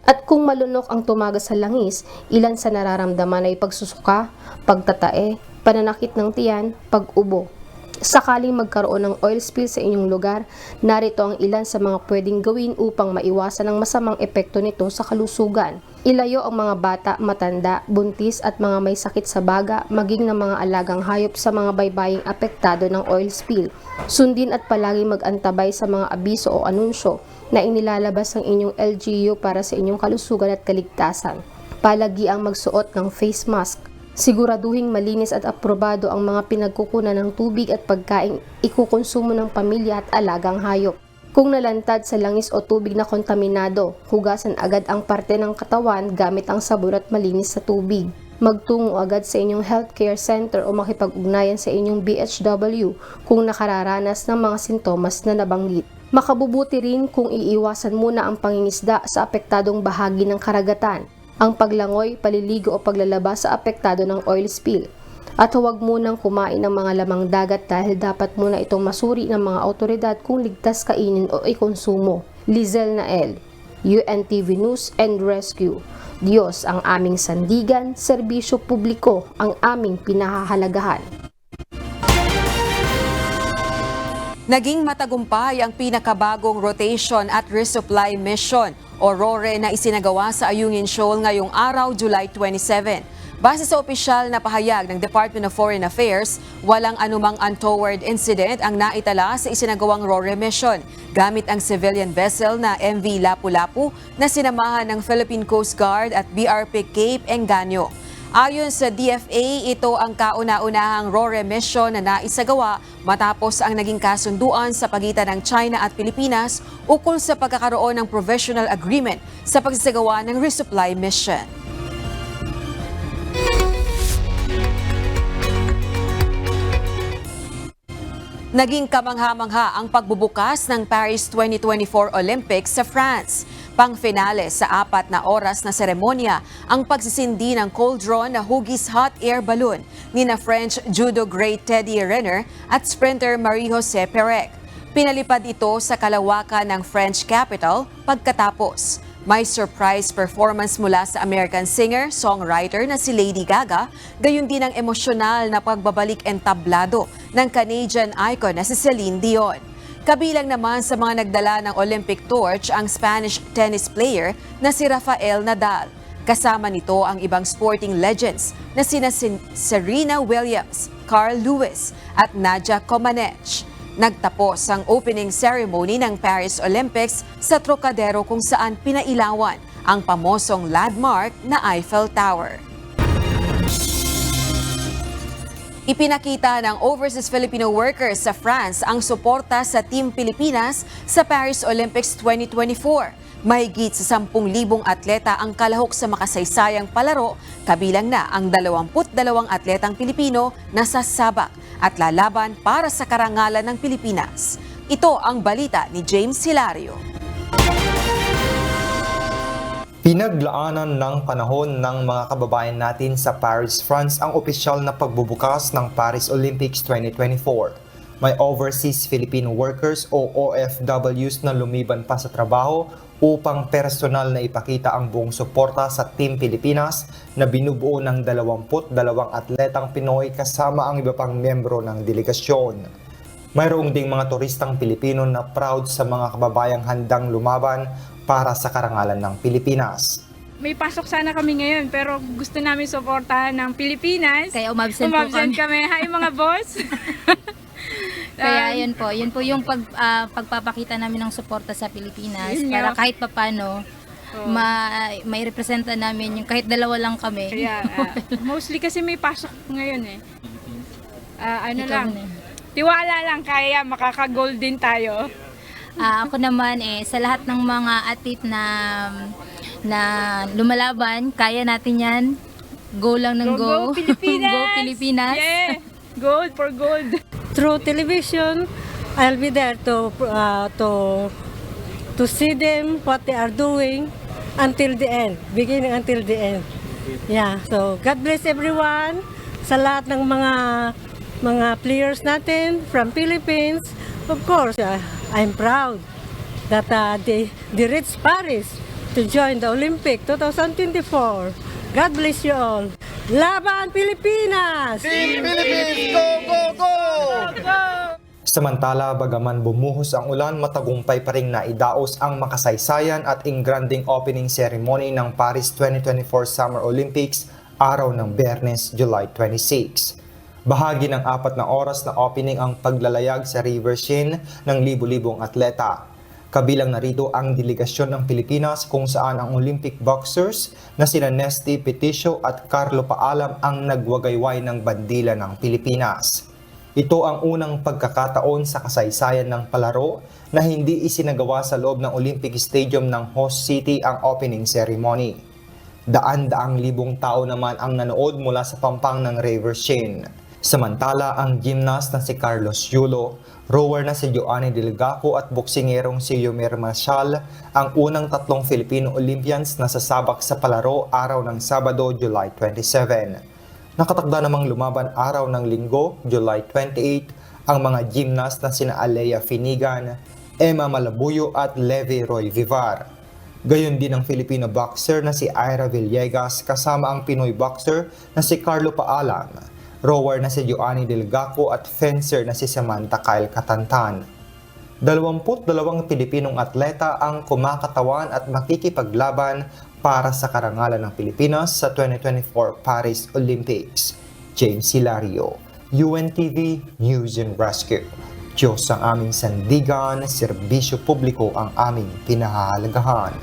At kung malunok ang tumagas sa langis, ilan sa nararamdaman ay pagsusuka, pagtatae, pananakit ng tiyan, pag-ubo. Sakaling magkaroon ng oil spill sa inyong lugar, narito ang ilan sa mga pwedeng gawin upang maiwasan ang masamang epekto nito sa kalusugan. Ilayo ang mga bata, matanda, buntis at mga may sakit sa baga, maging ng mga alagang hayop sa mga baybaying apektado ng oil spill. Sundin at palagi mag-antabay sa mga abiso o anunsyo na inilalabas ng inyong LGU para sa inyong kalusugan at kaligtasan. Palagi ang magsuot ng face mask. Siguraduhing malinis at aprobado ang mga pinagkukunan ng tubig at pagkain ikukonsumo ng pamilya at alagang hayop. Kung nalantad sa langis o tubig na kontaminado, hugasan agad ang parte ng katawan gamit ang sabon at malinis sa tubig. Magtungo agad sa inyong healthcare center o makipag-ugnayan sa inyong BHW kung nakararanas ng mga sintomas na nabanggit. Makabubuti rin kung iiwasan muna ang pangingisda sa apektadong bahagi ng karagatan, ang paglangoy, paliligo o paglalaba sa apektado ng oil spill. At huwag munang kumain ng mga lamang dagat dahil dapat muna itong masuri ng mga autoridad kung ligtas kainin o ikonsumo. Lizel Nael, UNTV News and Rescue. Diyos ang aming sandigan, serbisyo publiko ang aming pinahahalagahan. Naging matagumpay ang pinakabagong rotation at resupply mission o RORE na isinagawa sa Ayungin Shoal ngayong araw, July 27. Base sa opisyal na pahayag ng Department of Foreign Affairs, walang anumang untoward incident ang naitala sa isinagawang RORE mission gamit ang civilian vessel na MV Lapu-Lapu na sinamahan ng Philippine Coast Guard at BRP Cape Engaño. Ayon sa DFA, ito ang kauna-unahang RORE mission na naisagawa matapos ang naging kasunduan sa pagitan ng China at Pilipinas ukol sa pagkakaroon ng provisional agreement sa pagsasagawa ng resupply mission. Naging kamangha-mangha ang pagbubukas ng Paris 2024 Olympics sa France. Pang-finale sa 4 na oras na seremonya ang pagsisindi ng cauldron na hugis hot air balloon ni na French judo great Teddy Riner at sprinter Marie-José Pérec. Pinalipad ito sa kalawakan ng French capital pagkatapos. May surprise performance mula sa American singer-songwriter na si Lady Gaga, gayon din ang emosyonal na pagbabalik entablado ng Canadian icon na si Celine Dion. Kabilang naman sa mga nagdala ng Olympic torch ang Spanish tennis player na si Rafael Nadal. Kasama nito ang ibang sporting legends na sina Serena Williams, Carl Lewis at Nadia Comaneci. Nagtapos ang opening ceremony ng Paris Olympics sa Trocadero kung saan pinailawan ang pamosong landmark na Eiffel Tower. Ipinakita ng Overseas Filipino Workers sa France ang suporta sa Team Pilipinas sa Paris Olympics 2024. Mahigit sa 10,000 atleta ang kalahok sa makasaysayang palaro, kabilang na ang 22 atletang Pilipino na sasabak at lalaban para sa karangalan ng Pilipinas. Ito ang balita ni James Hilario. Pinaglaanan ng panahon ng mga kababayan natin sa Paris, France ang opisyal na pagbubukas ng Paris Olympics 2024. May overseas Filipino workers o OFWs na lumiban pa sa trabaho upang personal na ipakita ang buong suporta sa Team Pilipinas na binubuo ng 22 atletang Pinoy kasama ang iba pang membro ng delegasyon. Mayroong ding mga turistang Pilipino na proud sa mga kababayang handang lumaban para sa karangalan ng Pilipinas. May pasok sana kami ngayon pero gusto namin suportahan ng Pilipinas. Kaya umabsent po kami. Hi mga boss! Kaya yun po yung pagpapakita namin ng suporta sa Pilipinas para kahit papano may representa namin yung kahit dalawa lang kami. Kaya, mostly kasi may pasok ngayon eh. Tiwala lang kaya makaka-gold din tayo. Ako naman sa lahat ng mga athlete na lumalaban, kaya natin yan. Go lang ng go. Go Pilipinas! Go Pilipinas! Yeah! Gold for gold! Through television, I'll be there to see them what they are doing until the end, beginning until the end. Yeah, so God bless everyone. Sa lahat ng mga players natin from Philippines, of course, I'm proud that they reached Paris to join the Olympic 2024. God bless you all. Laban Pilipinas! Team Philippines, go, go, go! Samantala, bagaman bumuhos ang ulan, matagumpay pa ring naidaos ang makasaysayan at ingranding opening ceremony ng Paris 2024 Summer Olympics araw ng Biyernes, July 26. Bahagi ng 4 na oras na opening ang paglalayag sa River Seine ng libu-libong atleta. Kabilang narito ang delegasyon ng Pilipinas kung saan ang Olympic boxers na sina Nesty Peticio at Carlo Paalam ang nagwagayway ng bandila ng Pilipinas. Ito ang unang pagkakataon sa kasaysayan ng palaro na hindi isinagawa sa loob ng Olympic Stadium ng host city ang opening ceremony. Daan-daang libong tao naman ang nanood mula sa pampang ng River Seine. Samantala, ang gymnast na si Carlos Yulo, rower na si Joanny Delgaco at boksingerong si Yomer Marshall ang unang 3 Filipino Olympians na sasabak sa palaro araw ng Sabado, July 27. Nakatakda namang lumaban araw ng Linggo, July 28, ang mga gymnast na sina Alea Finigan, Emma Malabuyo at Levi Roy Vivar. Gayon din ang Filipino boxer na si Ira Villegas kasama ang Pinoy boxer na si Carlo Paalam, rower na si Joanny Delgaco at fencer na si Samantha Kyle Katantan. 22 Pilipinong atleta ang kumakatawan at makikipaglaban para sa karangalan ng Pilipinas sa 2024 Paris Olympics. James Hilario, UNTV News and Rescue. Diyos ang aming sandigan, serbisyo publiko ang aming pinahahalagahan.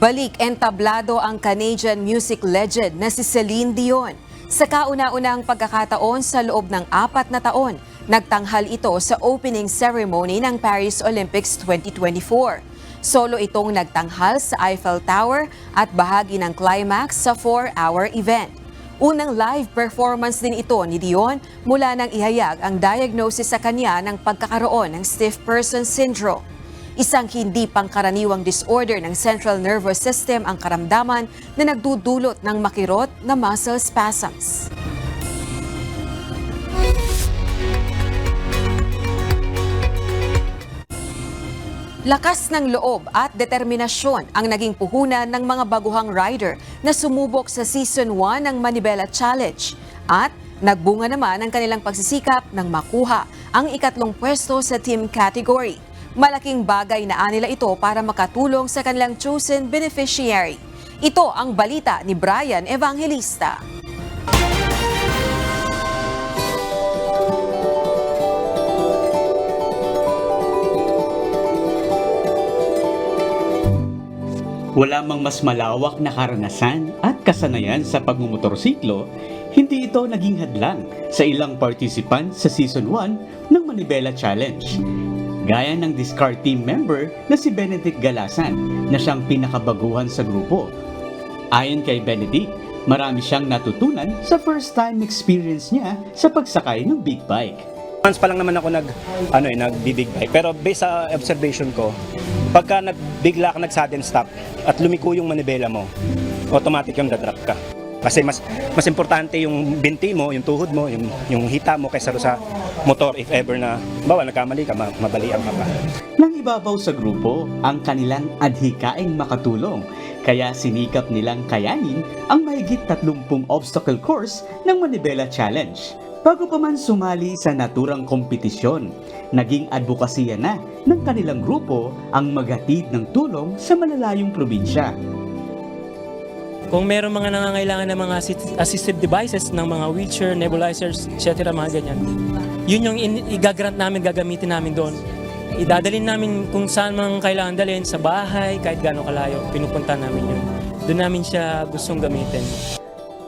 Balik entablado ang Canadian music legend na si Celine Dion. Sa kauna-unang pagkakataon sa loob ng 4 na taon, nagtanghal ito sa opening ceremony ng Paris Olympics 2024. Solo itong nagtanghal sa Eiffel Tower at bahagi ng climax sa 4-hour event. Unang live performance din ito ni Dion mula nang ihayag ang diagnosis sa kanya ng pagkakaroon ng stiff person syndrome. Isang hindi pangkaraniwang disorder ng central nervous system ang karamdaman na nagdudulot ng makirot na muscle spasms. Lakas ng loob at determinasyon ang naging puhunan ng mga baguhang rider na sumubok sa Season 1 ng Manibela Challenge at nagbunga naman ang kanilang pagsisikap nang makuha ang 2 pwesto sa team category. Malaking bagay na nila ito para makatulong sa kanilang chosen beneficiary. Ito ang balita ni Brian Evangelista. Wala mang mas malawak na karanasan at kasanayan sa pagmumotorsiklo, hindi ito naging hadlang sa ilang participant sa Season 1 ng Manibela Challenge. Gaya ng Discard team member na si Benedict Galasan na siyang pinakabaguhan sa grupo. Ayon kay Benedict, marami siyang natutunan sa first time experience niya sa pagsakay ng big bike. Once pa lang naman ako nag-big bike. Pero based sa observation ko, pagka bigla ka nag-sudden stop at lumiko yung manibela mo, automatic yung dadrop ka. Kasi mas importante yung binti mo, yung tuhod mo, yung hita mo kaysa sa motor if ever na, bawa nagkamali ka, mabalian ka pa. Nang ibabaw sa grupo, ang kanilang adhikaing makatulong, kaya sinikap nilang kayanin ang mahigit 30 obstacle course ng Manibela Challenge. Bago pa man sumali sa naturang kompetisyon, naging advokasya na ng kanilang grupo ang maghatid ng tulong sa malalayong probinsya. Kung meron mga nangangailangan ng mga assistive devices, ng mga wheelchair, nebulizers, etc. mga ganyan, yun yung igagrant namin, gagamitin namin doon. Idadalhin namin kung saan mang kailangan dalhin, sa bahay, kahit gaano kalayo, pinupunta namin yun. Doon namin siya gustong gamitin.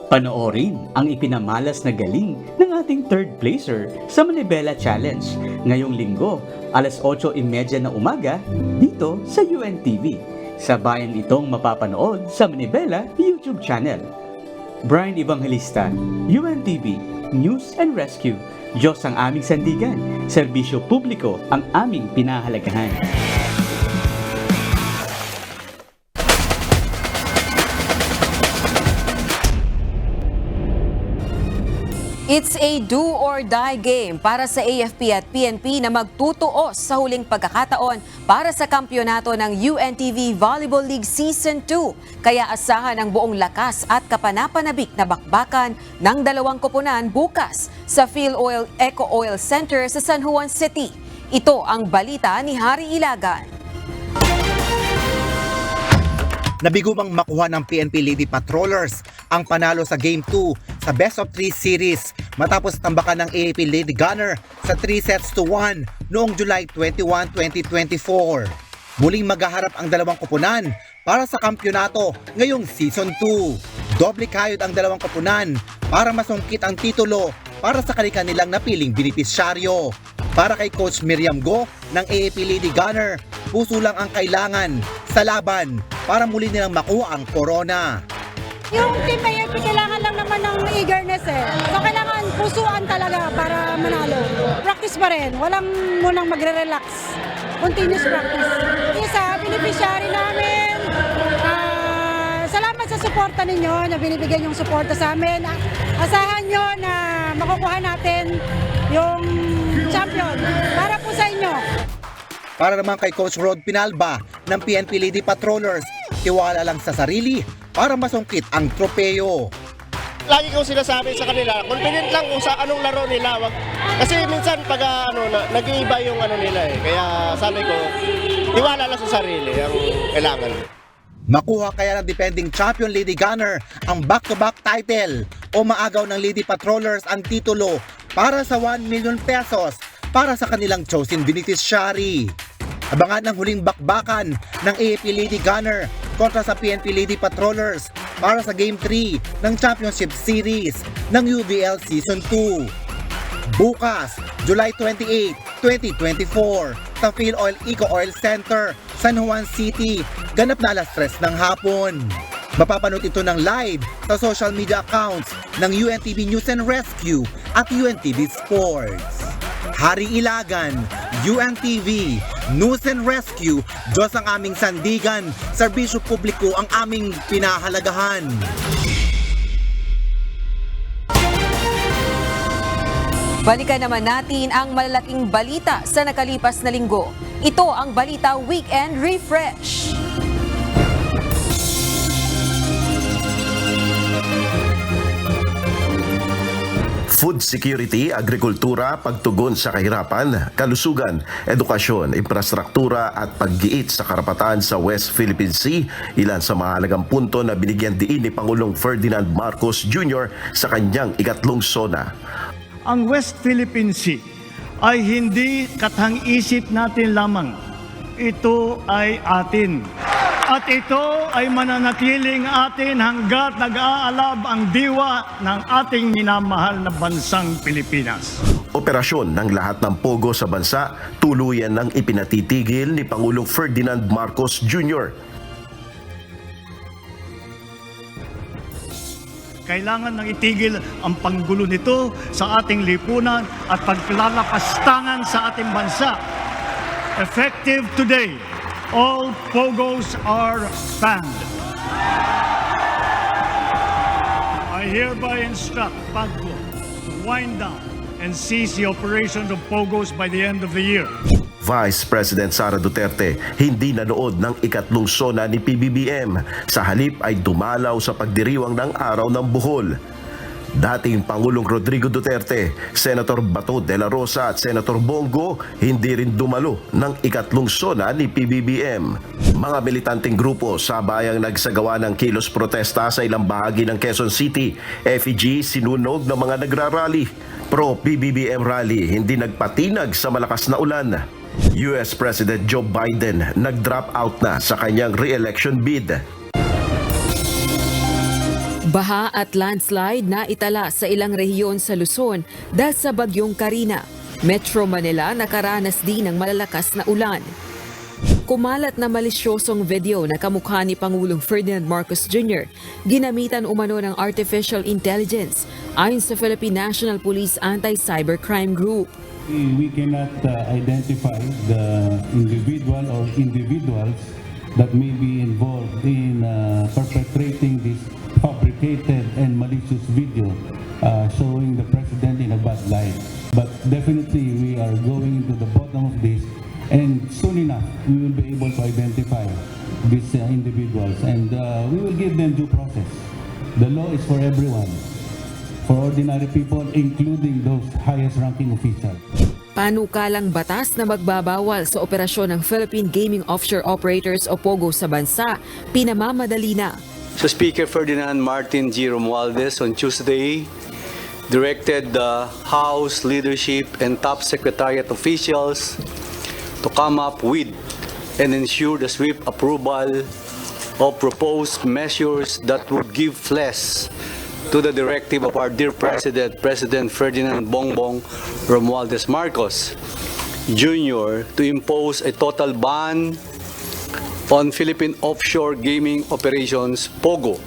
Panoorin ang ipinamalas na galing ng ating third placer sa Manibela Challenge ngayong linggo, alas 8:30 na umaga, dito sa UNTV. Sabayan itong mapapanood sa Manibela YouTube channel. Brian Evangelista, UNTV, News and Rescue. Diyos ang aming sandigan, serbisyo publiko ang aming pinahalagahan. It's a do-or-die game para sa AFP at PNP na magtutuos sa huling pagkakataon para sa kampyonato ng UNTV Volleyball League Season 2. Kaya asahan ang buong lakas at kapanapanabik na bakbakan ng dalawang koponan bukas sa PhilOil Eco Oil Center sa San Juan City. Ito ang balita ni Harry Ilagan. Nabigumang makuha ng PNP Lady Patrollers ang panalo sa Game 2 sa Best of 3 Series matapos tambakan ng AAP Lady Gunner sa 3-1 noong July 21, 2024. Muling maghaharap ang dalawang koponan para sa kampyonato ngayong Season 2. Doble kayod ang dalawang koponan para masungkit ang titulo para sa kanilang napiling benepisyaryo. Para kay Coach Miriam Go ng AAP Lady Gunner, puso lang ang kailangan sa laban para muli nilang makuha ang corona. Yung team AFP kailangan lang naman ng eagerness So kailangan pusuan talaga para manalo. Practice pa rin, walang munang magre-relax. Continuous practice. Isa, beneficiary namin. Salamat sa suporta ninyo na binibigyan yung suporta sa amin. Asahan nyo na makukuha natin yung champion para po sa inyo. Para naman kay Coach Rod Pinalba ng PNP Lady Patrollers, tiwala lang sa sarili para masungkit ang tropeo. Lagi kong sinasabi sa kanila, confident lang kung sa anong laro nila. Kasi minsan pag nag-iiba yung nila Kaya sabi ko, tiwala lang sa sarili ang kailangan. Makuha kaya ng defending champion Lady Gunner ang back-to-back title o maagaw ng Lady Patrollers ang titulo para sa 1 million pesos para sa kanilang chosen beneficiary. Abangan ang huling bakbakan ng AAP Lady Gunner kontra sa PNP Lady Patrollers para sa Game 3 ng Championship Series ng UVL Season 2. Bukas, July 28, 2024 sa PhilOil Eco Oil Center, San Juan City, ganap na alas 3 ng hapon. Mapapanood ito ng live sa social media accounts ng UNTV News and Rescue at UNTV Sports. Harry Ilagan, UNTV, News and Rescue, Diyos ang aming sandigan, serbisyo publiko ang aming pinahalagahan. Balikan naman natin ang malalaking balita sa nakalipas na linggo. Ito ang Balita Weekend Refresh. Food security, agrikultura, pagtugon sa kahirapan, kalusugan, edukasyon, infrastruktura at paggiit sa karapatan sa West Philippine Sea, ilan sa mahalagang punto na binigyan diin ni Pangulong Ferdinand Marcos Jr. sa kanyang ikatlong SONA. Ang West Philippine Sea ay hindi katang-isip natin lamang. Ito ay atin. At ito ay mananatiling atin hanggat nag-aalab ang diwa ng ating minamahal na bansang Pilipinas. Operasyon ng lahat ng pogo sa bansa tuluyan ng ipinatitigil ni Pangulong Ferdinand Marcos Jr. Kailangan nang itigil ang panggulo nito sa ating lipunan at paglalakastangan sa ating bansa. Effective today, all pogos are banned. I hereby instruct PAGCO to wind down and cease the operation of pogos by the end of the year. Vice President Sara Duterte hindi nanood ng ikatlong SONA ni PBBM. Sa halip ay dumalaw sa pagdiriwang ng Araw ng Bohol. Dating Pangulong Rodrigo Duterte, Senator Bato de la Rosa at Senator Bongo hindi rin dumalo ng ikatlong SONA ni PBBM. Mga militanteng grupo sabayang nagsagawa ng kilos protesta sa ilang bahagi ng Quezon City. FEG sinunog ng mga nagrarally. Pro-PBBM rally hindi nagpatinag sa malakas na ulan. US President Joe Biden nag-drop out na sa kanyang re-election bid. Baha at landslide na itala sa ilang rehiyon sa Luzon dahil sa bagyong Karina. Metro Manila nakaranas din ng malalakas na ulan. Kumalat na malisyosong video na kamukha ni Pangulong Ferdinand Marcos Jr. ginamitan umano ng artificial intelligence ayon sa Philippine National Police Anti-Cybercrime Group. We cannot identify the individual or individuals that may be involved in perpetrating this fabricated and malicious video showing the president in a bad light. But definitely we are going to the bottom of this, and soon enough we will be able to identify these individuals, and we will give them due process. The law is for everyone, for ordinary people, including those highest ranking officials. Panukalang batas na magbabawal sa operasyon ng Philippine Gaming Offshore Operators o POGO sa bansa, pinamamadali na. So Speaker Ferdinand Martin G. Romualdez on Tuesday directed the House leadership and top secretariat officials to come up with and ensure the swift approval of proposed measures that would give flesh to the directive of our dear President, President Ferdinand Bongbong Romualdez Marcos Jr. to impose a total ban on Philippine offshore gaming operations, POGO,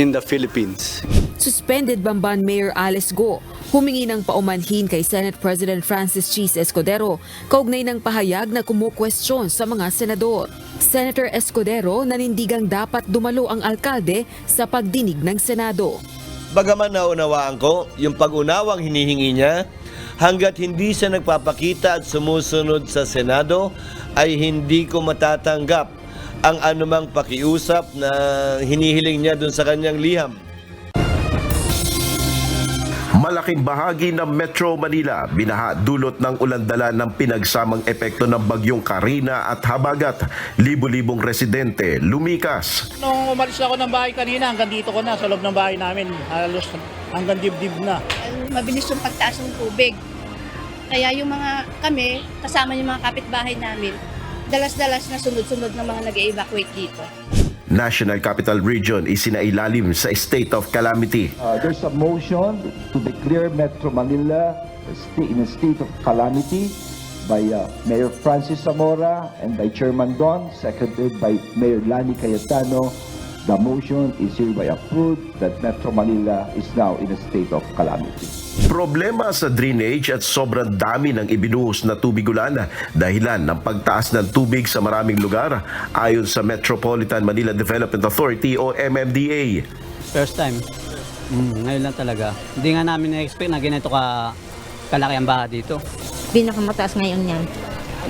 in the Philippines. Suspended Bamban Mayor Alice Go humingi ng paumanhin kay Senate President Francis Cheese Escudero kaugnay ng pahayag na kumukwestiyon sa mga senador. Senator Escudero nanindigang dapat dumalo ang alkalde sa pagdinig ng Senado. Bagaman naunawaan ko yung pag-unawang hinihingi niya, hanggat hindi siya nagpapakita at sumusunod sa Senado, ay hindi ko matatanggap ang anumang pakiusap na hinihiling niya dun sa kanyang liham. Malaking bahagi ng Metro Manila binaha dulot ng ulandala ng pinagsamang epekto ng bagyong Karina at Habagat. Libo-libong residente lumikas. Nung umalis ako ng bahay kanina, hanggang dito ko na sa loob ng bahay namin. Halos hanggang dibdib na. Mabilis yung pagtaas ng tubig. Kaya yung mga kami, kasama yung mga kapitbahay namin, dalas-dalas na sunod-sunod ng mga nag-evacuate dito. National Capital Region isinailalim sa state of calamity. There's a motion to declare Metro Manila in a state of calamity by Mayor Francis Zamora and by Chairman Don, seconded by Mayor Lani Cayetano. The motion is hereby approved that Metro Manila is now in a state of calamity. Problema sa drainage at sobrang dami ng ibinuhos na tubig ulan dahilan ng pagtaas ng tubig sa maraming lugar ayon sa Metropolitan Manila Development Authority o MMDA. First time. Ngayon lang talaga. Hindi nga namin na-expect na ganito kalaki ang baha dito. Pinakamataas ngayon yan.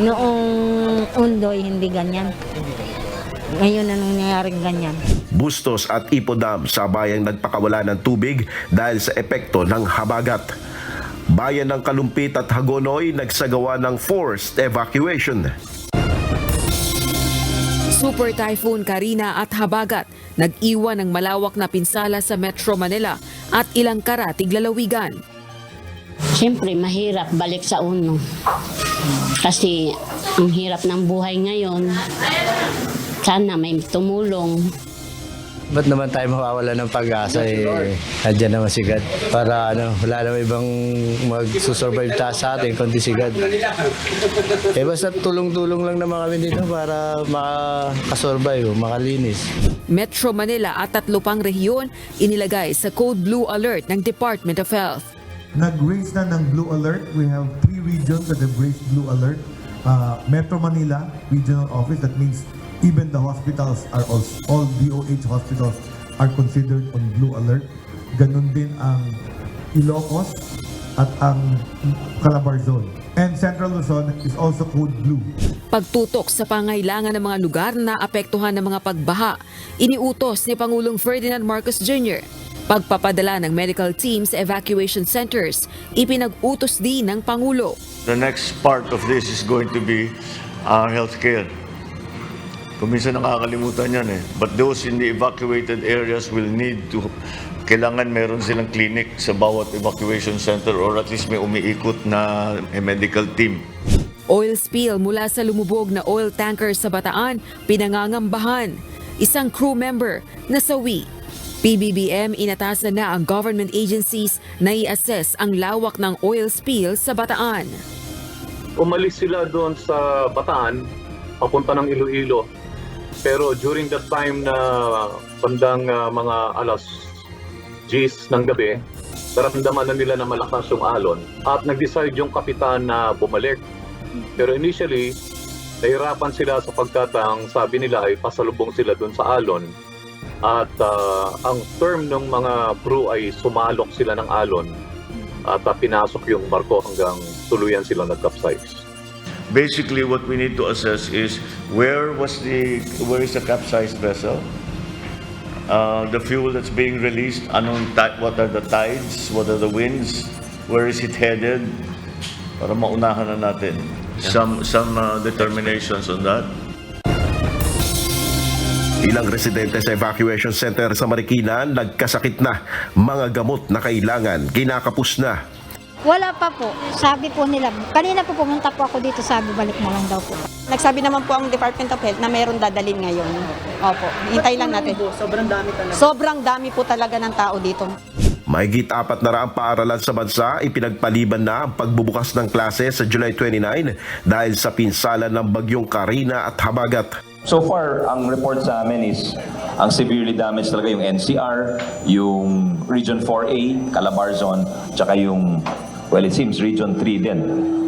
Noong Undoy, hindi ganyan. Ngayon na nangyayaring ganyan. Bustos at Ipodam sabayang nagpakawala ng tubig dahil sa epekto ng habagat. Bayan ng Kalumpit at Hagonoy nagsagawa ng forced evacuation. Super Typhoon Karina at Habagat nag-iwan ng malawak na pinsala sa Metro Manila at ilang karatig lalawigan. Siyempre, mahirap balik sa uno. Kasi ang hirap ng buhay ngayon. Sana may tumulong. Ba't naman tayo mawawala ng pag-asa Nandiyan naman si God. Para wala naman ibang magsusurvive sa atin kundi si God. Basta tulong-tulong lang naman kami dito para makasurvive, makalinis. Metro Manila at 3 pang rehiyon inilagay sa Code Blue Alert ng Department of Health. Nag-raise na ng Blue Alert. We have 3 regions that have raised Blue Alert. Metro Manila Regional Office, that means even the hospitals are all DOH hospitals are considered on Blue Alert. Ganun din ang Ilocos at ang Calabarzon. And Central Luzon is also Code Blue. Pagtutok sa pangailangan ng mga lugar na apektuhan ng mga pagbaha, iniutos ni Pangulong Ferdinand Marcos Jr. Pagpapadala ng medical team sa evacuation centers, ipinag-utos din ng Pangulo. The next part of this is going to be our healthcare. Kung minsan nakakalimutan yan But those in the evacuated areas will need to, kailangan meron silang clinic sa bawat evacuation center or at least may umiikot na medical team. Oil spill mula sa lumubog na oil tanker sa Bataan, pinangangambahan. Isang crew member nasawi. PBBM inatasan na ang government agencies na i-assess ang lawak ng oil spill sa Bataan. Umalis sila doon sa Bataan, papunta ng Iloilo. Pero during that time na bandang mga alas 10 ng gabi, naramdaman na nila na malakas yung alon at nag-decide yung kapitan na bumalik. Pero initially, nahirapan sila sapagkat ang sabi nila ay pasalubong sila doon sa alon. At ang term ng mga crew ay sumalok sila ng alon at pinasok yung barko hanggang tuluyan silang nag-capsize. Basically, what we need to assess is where is the capsized vessel? The fuel that's being released, what are the tides, what are the winds, where is it headed? Para maunahan na natin. Some determinations on that. Ilang residente sa evacuation center sa Marikina nagkasakit na. Mga gamot na kailangan, kinakapos na. Wala pa po. Sabi po nila, kanina po pumunta po ako dito, sabi balik na lang daw po. Nagsabi naman po ang Department of Health na meron dadalhin ngayon. Opo, hintay lang natin. Sobrang dami talaga. Sobrang dami po talaga ng tao dito. Mahigit 400 paaralan sa bansa ipinagpaliban na ang pagbubukas ng klase sa July 29 dahil sa pinsala ng bagyong Karina at Habagat. So far, ang report sa amin is ang severely damaged talaga yung NCR, yung Region 4A, Calabarzon, tsaka yung, well, it seems Region 3 din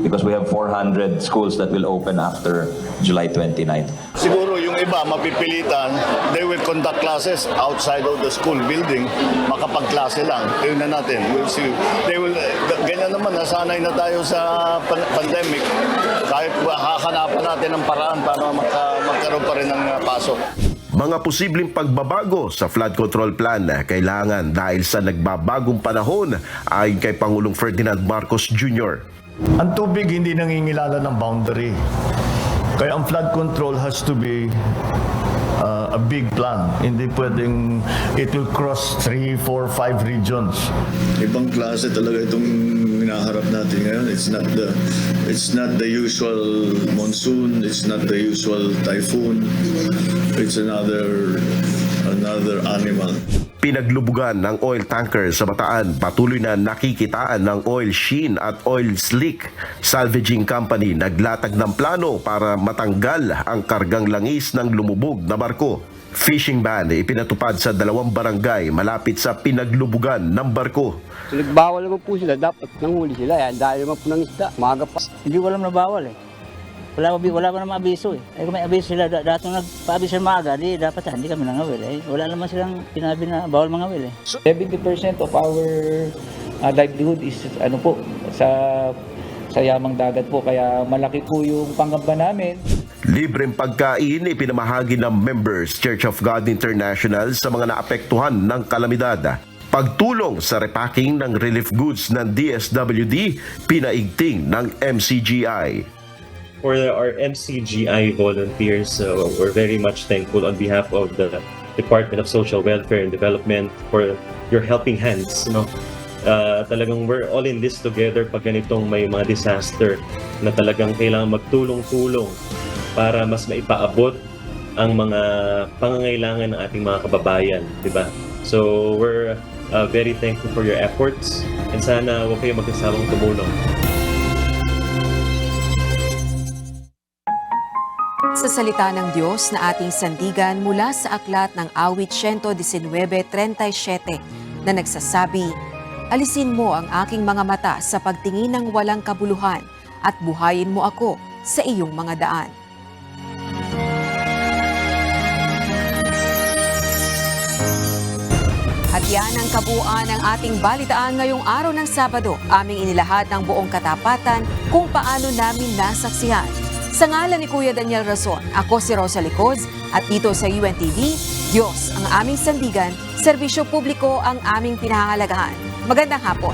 because we have 400 schools that will open after July 29. Siguro yung iba mapipilitan, they will conduct classes outside of the school building, makapagklase lang. Tingnan natin, we'll see. Ganyan naman, nasanay na tayo sa pandemic. Kahit hakanapan natin ng paraan para magkaroon pa rin ng pasok. Mga posibleng pagbabago sa flood control plan kailangan dahil sa nagbabagong panahon ayon kay Pangulong Ferdinand Marcos Jr. Ang tubig hindi nangingilala ng boundary. Kaya ang flood control has to be a big plan. Hindi pwedeng it will cross 3, 4, 5 regions. Ibang klase talaga itong hinaharap natin ngayon. It's not the usual monsoon, it's not the usual typhoon. It's another animal. Pinaglubugan ng oil tanker sa Bataan, patuloy na nakikitaan ng oil sheen at oil slick. Salvaging company naglatag ng plano para matanggal ang kargang langis ng lumubog na barko. Fishing ban ipinatupad sa 2 barangay malapit sa pinaglubugan ng barko. So, nagbawal naman po sila, dapat nanghuli sila. Dahil naman po ng isda, maaga pa. Hindi ko alam na bawal Wala pa naman abiso kung may abiso sila, dati nagpa-abiso maaga, dapat hindi kami nangawil Wala naman silang pinabi na bawal mangawil 70% of our livelihood is sa yamang dagat po, kaya malaki po yung pangamba namin. Libreng pagkain ipinamahagi ng members Church of God International sa mga naapektuhan ng kalamidad. Pagtulong sa repacking ng relief goods ng DSWD, pinaigting ng MCGI. For our MCGI volunteers, we're very much thankful on behalf of the Department of Social Welfare and Development for your helping hands. Talagang we're all in this together pag ganitong may mga disaster na talagang kailangan magtulong-tulong para mas maipaabot ang mga pangangailangan ng ating mga kababayan, di ba? So we're very thankful for your efforts and sana huwag kayong magkasawang tumulong. Sa salita ng Diyos na ating sandigan mula sa aklat ng awit 119:37 na nagsasabi, alisin mo ang aking mga mata sa pagtingin ng walang kabuluhan at buhayin mo ako sa iyong mga daan. At yan ang kabuuan ng ating balitaan ngayong araw ng Sabado. Aming inilahad ng buong katapatan kung paano namin nasaksihan. Sa ngalan ni Kuya Daniel Rason, ako si Rosa Licoz at dito sa UNTV, Diyos ang aming sandigan, serbisyo publiko ang aming pinahahalagahan. Magandang hapon.